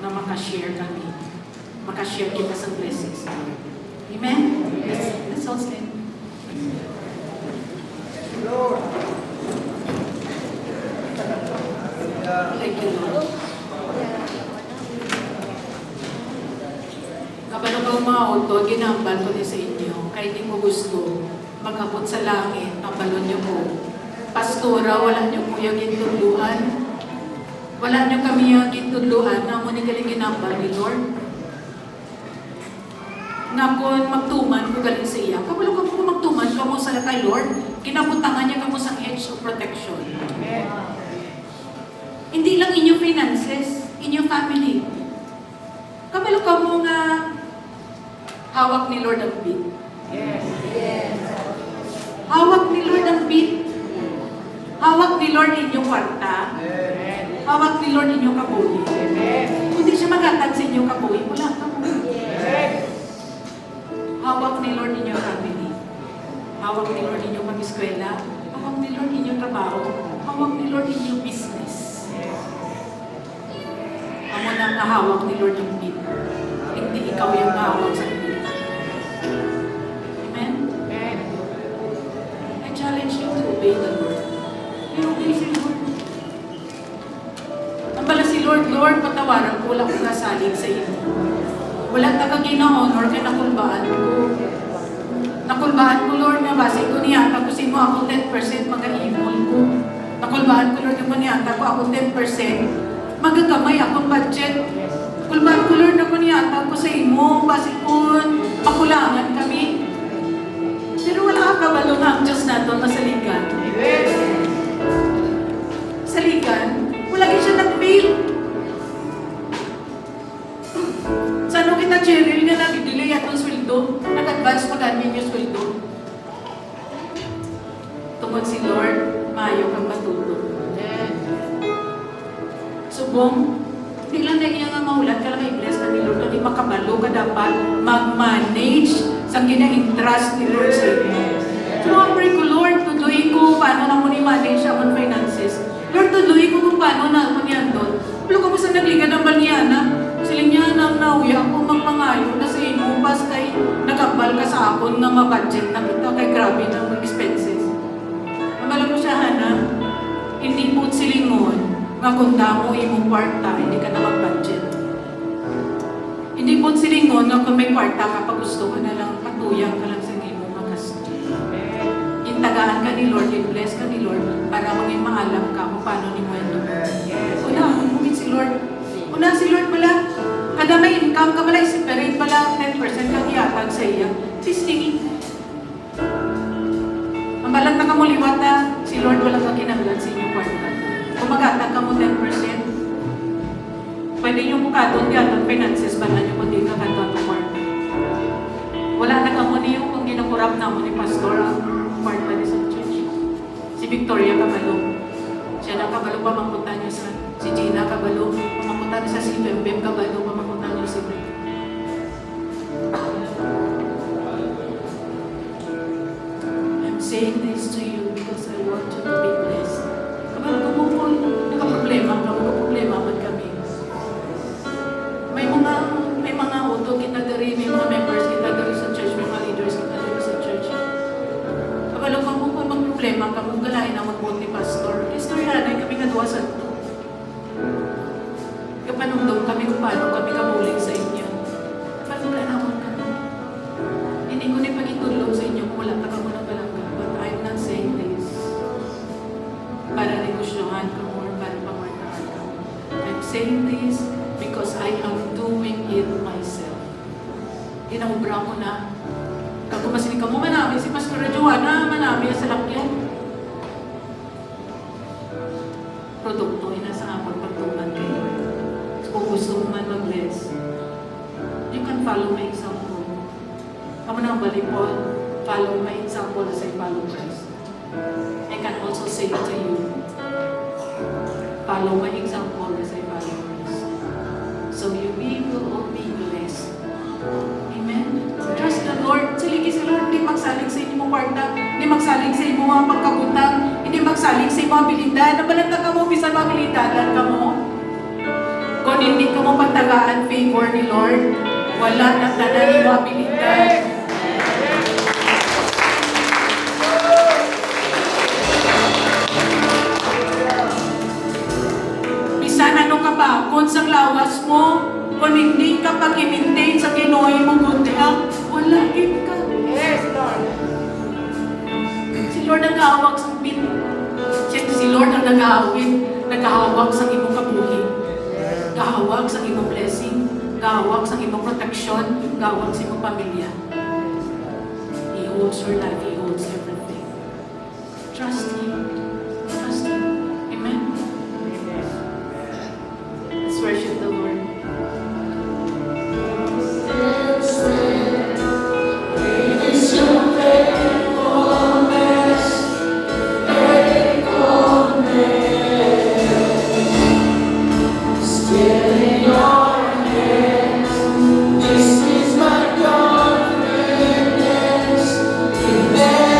na makashare kami. Makashare kita sa blessings. Amen? Let's all stand. Lord. Thank you, Lord. Kapag ang mga auto, ginambal ko din sa inyo, kaya hindi mo gusto mag-abot sa langit, tambalon niyo po. Pastora, wala niyo po yung gintuluhan. Wala niyo kami yung gintuluhan na muna galing ginambal ni Lord. Nga kung magtuman ko galing sa iya, kapag ko magtuman ka mo sa kay Lord, kinabutangan niya ka mo sa edge of protection. Hindi lang inyong finances, inyong family. Kapag ka mo nga hawak ni Lord ang beat. Hawak ni Lord ang beat. Hawak ni Lord inyong kwarta. Hawak ni Lord inyong kabuhi. Kung di siya magatag sa inyong kabuhi, wala ka mo. Hawak ni Lord inyong family. eskwela. Hawak ni Lord inyong trabaho. Hawak ni Lord inyong business. Amo na nahawak ni Lord yung bid. Hindi ikaw yung nahawak sa bid. Amen? I challenge you to obey the Lord. You obey si Lord. Ang pala si Lord, Lord, patawaran ko, wala kong kasalig sa iyo. Wala nakagina-honor kay nakulbaan ko. Nakulbaan ko, Lord, na base ko niya, tapusin mo ako 10% mag-aimol ko. Nakulbaan ko, Lord, na niya, tapo ako 10%, magagamay akong budget. Nakulbaan ko, Lord, na niya, tapo sa imo, base ko, pakulangan kami. Pero wala ka kabalo nga ang Diyos nato masaligan. Saligan, wala siya nag-fail. Sano kita, Cheryl, nga nag-delay atong sweldo, nag-advance pa ganin yung sweldo. Tungkol si Lord, maayo kang matulog. Subong, hindi lang na iya nga maulat ka lang i-bless ka ni Lord, hindi makabalo ka dapat mag-manage sa gina-interest ni Lord sa iyo. So, pray ko, Lord, tuduin ko paano na mo ni-manage ang finances. Lord, tuduin ko kung paano na mo niyan doon. Pero kung sa nagligan ng Baliana, siling niya nang nauya ako magpangayo na sa imo, pas kay nagambal ka sa akon nga mabudget na kita kay grabe ng expenses. Amala ko siya, Hana, hindi po silingon nga kung damo imong kwarta, hindi ka na mag-budget. Hindi po silingon nga kung may kwarta ka, pag gusto ka na lang, patuyang ka lang sa imong magasto. Intagaan ka ni Lord, i-bless ka ni Lord, para maging maalam ka kung paano ni mo ito. Una, humugit si Lord. Una, si Lord pala, kada may income ka pala, i-separate pala 10% kang iatag sa iya. Sisting. Ang balat na kamuliwat na, si Lord wala ka kinanglan sa inyong kwarta. Kung mag-atag ka mo 10%, pwede yung mukadon di atang finances, bala nyo kung di ka kanto ang kwarta. Wala na ka mo niyo kung ginakurap na mo ni Pastor ang kwarta ni sa church. Si Victoria Cabalo. Siya na Cabalo, pamangkutan niyo sa si Gina Cabalo, pamangkutan niyo sa si Bembem Cabalo, pamangkutan niyo si I'm saying this to you because I want you to be blessed. Kabalo ka mo po, nakaproblema ka, problema man kami. May mga auto kita dari, may mga members kita dari sa church, may mga leaders kita dari sa church. Kabalo ka mo po, magproblema ka, kung galain na mag-vote ni Pastor. Istoryanay kami nga duwasan to. Kapanungdong kami kung paano kami kamuling sa inyo. Kapanungdong naman kami. Hindi ko na pag-itulong sa inyo kung wala ka ka muna palangga. But I'm not saying this para negosyohan ka mo or para pamartahan ka mo. I'm saying this because I am doing it myself. Inaubra mo na. Kagumasin ka mo, manami si Pastor Joanna, manami sa lakyan. Produkto, inasa nga pagpagtuman kayo. Kung gusto mo man mag-bless, you can follow my example. Kamo na ang balipon, follow my example as I follow Christ. I can also say to you, follow my example as I follow Christ. So you will all be blessed. Amen? Trust the Lord. Siligi si Lord, hindi magsalig sa inyong kwarta, hindi magsalig sa inyong mga pagkabutang, hindi magsalig sa inyong habilidad. Nabalanta ka mo, bisan habilidadan ka mo. Kung hindi ka mo pagtagaan favor ni Lord, wala nang tanan yung habilidad. Bisan ano ka ba, kung sa lawas mo, kung hindi ka pag-i-maintain sa Ginoy mo good health, wala ka. Yes, Lord. Si Lord nag-aawag sa pit. Si Lord ang nag-aawag sa imong kabuhi. Gahawag sa imong blessing, gahawag sa imong protection, gahawag sa imong pamilya. He holds your life, He holds everything. Trust Him. Trust Him. Amen? Let's worship the Lord. Never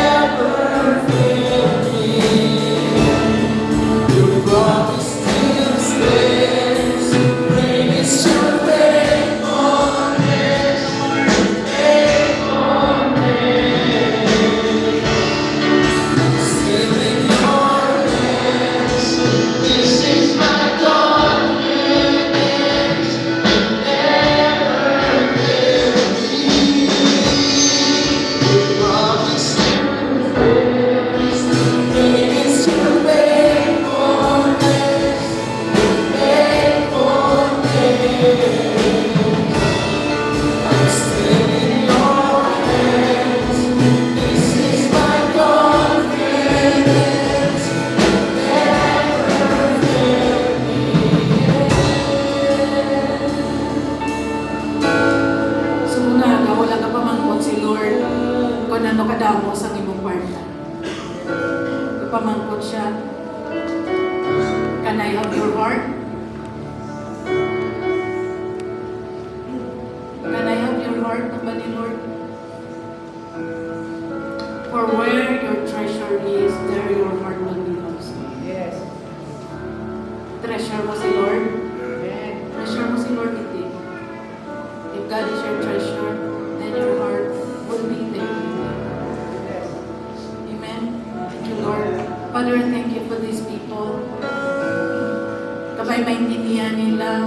siya. Can I have your heart? Can I have your heart, Papa ni Lord? For where your treasure is, there your heart will be also. Yes. Treasure mo si Lord? Amen. Treasure mo si Lord, hindi. If God is your treasure, then your heart will be there. Yes. Amen. Thank you, Lord. Father, thank you for these people. Kapay maintindihan nila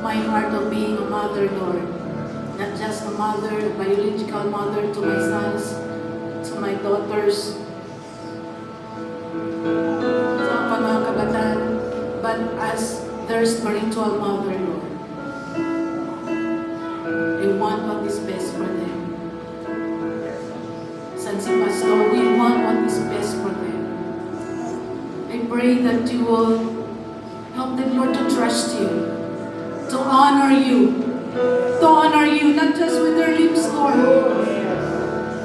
my heart of being a mother, Lord. Not just a mother, a biological mother to my sons, to my daughters, sa mga kabataan, but as their spiritual mother, Lord. I want what is best for them. San si Pastor, we want what is best for them. I pray that you will help them, Lord, to trust you, to honor you, not just with their lips, Lord.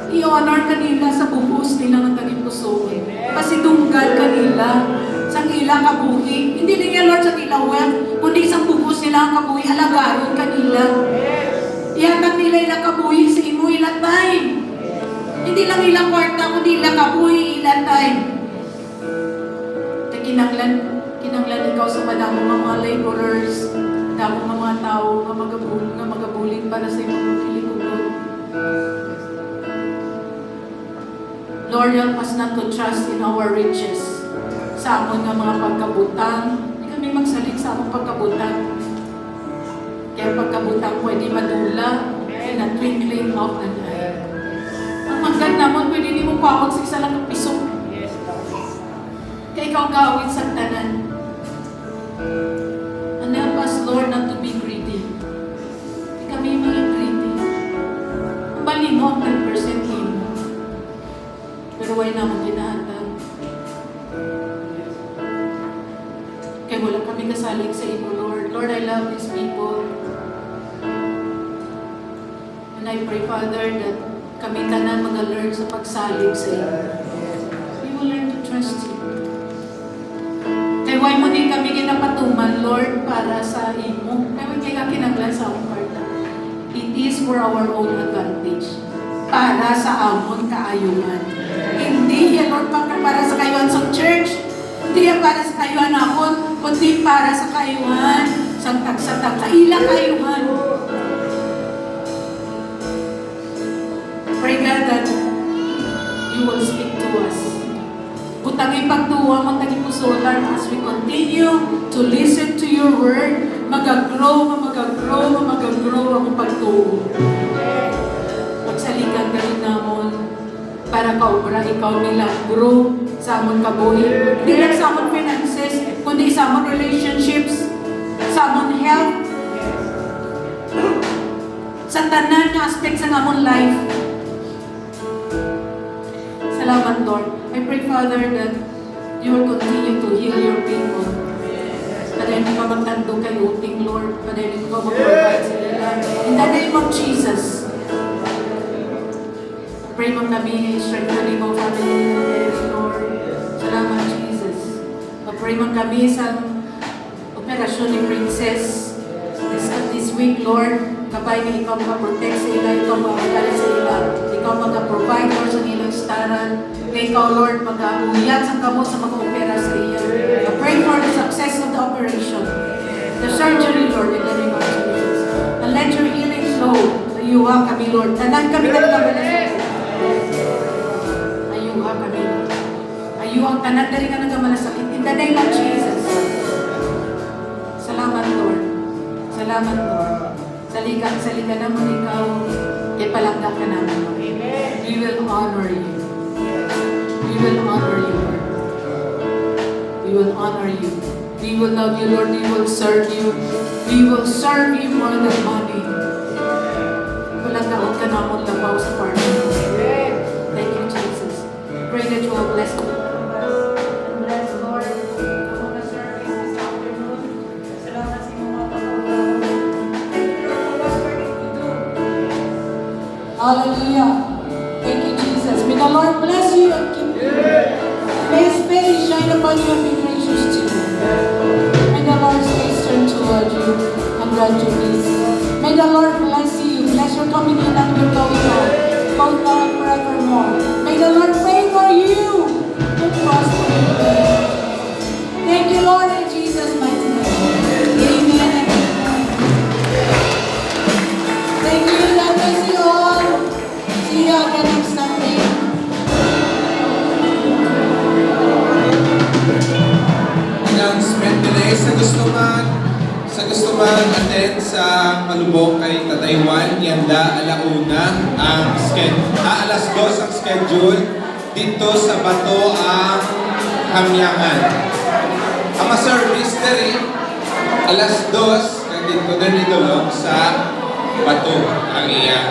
I-honor kanila sa buhos nila ng taging puso. Pasidunggan kanila sa ilang kabuhi. Hindi nila, Lord, sa ilang wealth, kundi sa buhos nila ang kabuhi, alagaron kanila. Ihatag nila ilang kabuhi sa imo ilang time. Hindi lang ilang kwarta, kundi ilang kabuhi ilang time. Kinanglan ikaw sa madamo ng mga laborers, damo ng mga tao nga magabuling para sa imong kilikugon. Lord, help us not to trust in our riches. Sa amon nga mga pagkabutang, hindi kami magsalit sa among pagkabutang. Kaya pagkabutang pwede madula in a twinkling of an eye. Ang maganda mo, pwede di mo kwawag sa isa lang ng piso. Kaya ikaw gawin sa tanan. And help us, Lord, not to be greedy. Hindi kami mga greedy. Ang bali mo, 10% himo. Pero why naman ginahatag? Kaya wala kami kasalig sa imo, Lord. Lord, I love these people. And I pray, Father, that kami tanan mag-learn sa pagsalig sa imo. We will learn to trust you. Kaya why mo din kami ginapatuman, Lord, para sa imo. Kaya why kaya kinaglan sa akong parta. It is for our own advantage. Para sa amon kaayuhan. Hindi yan, Lord, para sa kayuhan sa church. Hindi yan para sa kayuhan akon, kundi para sa kayuhan sa tag-sa-tag. Sa ilang kayuhan. Pray God that you will speak to us. Butang ipagtuwa mo tagi pusolan as we continue to listen to your word, mag-grow ang pagtuwa. Magsaligan ka rin namon para kaubra ikaw nila grow sa amon kabuhi. Hindi lang sa amon finances, kundi sa amon relationships, sa amon health, sa tanan na aspects ng amon life. Salamat, Lord. I pray, Father, that you will continue to heal your people. Padayon ka magtando kay uting, Lord. Padayon ka mag-provide sa nila. In the name of Jesus. Pray mo kami, strengthening mo family, Lord. Salamat, Jesus. Pray mo kami sa operasyon ni Princess this week, Lord. Kapay na ikaw makaprotect sa ila, ikaw makakala sa ila, ikaw mag-provide, Lord, sa ilang staran. Kaya ikaw, Lord, mag-uuyat sa kamo sa mga-opera sa iya. I pray for the success of the operation, the surgery, Lord, in the name of Jesus. And let your healing flow. Ayuha kami, Lord. Tanan kami na nagkamalasakit. Ayuha kami, Lord. Ayuha ang tanan na rin ka nagkamalasakit. In the name of Jesus. Salamat, Lord. Salamat, Lord. Saligan naman ikaw, kay palangga ka naman. We will honor you. We will honor you, Lord. We will honor you. We will love you, Lord. We will serve you. We will serve you more than money. Palanggaon ka naman labaw sa partner. Thank you, Jesus. Pray that you will bless me. Bless, Lord, the mga service this afternoon. Salamat sa mga pagkakas. Hallelujah. Thank you, Jesus. you and keep you. May His face shine upon you and be gracious to you. May the Lord's face turn toward you and grant you peace. May the Lord bless you. Bless your coming in and your going out, both now and forevermore. May the Lord favor you and prosper you. Thank you, Lord, in Jesus' mighty name. Amen and amen. Thank you. God bless you all. See you again next Sunday. Announcement nila sa gusto mag-attend sa Malubok kay Tatay Juan, Yanda, alauna alas 2 ang schedule dito sa Bato ang Hamyangan. Ang service diri alas 2 dito din idulog sa Bato ang iyang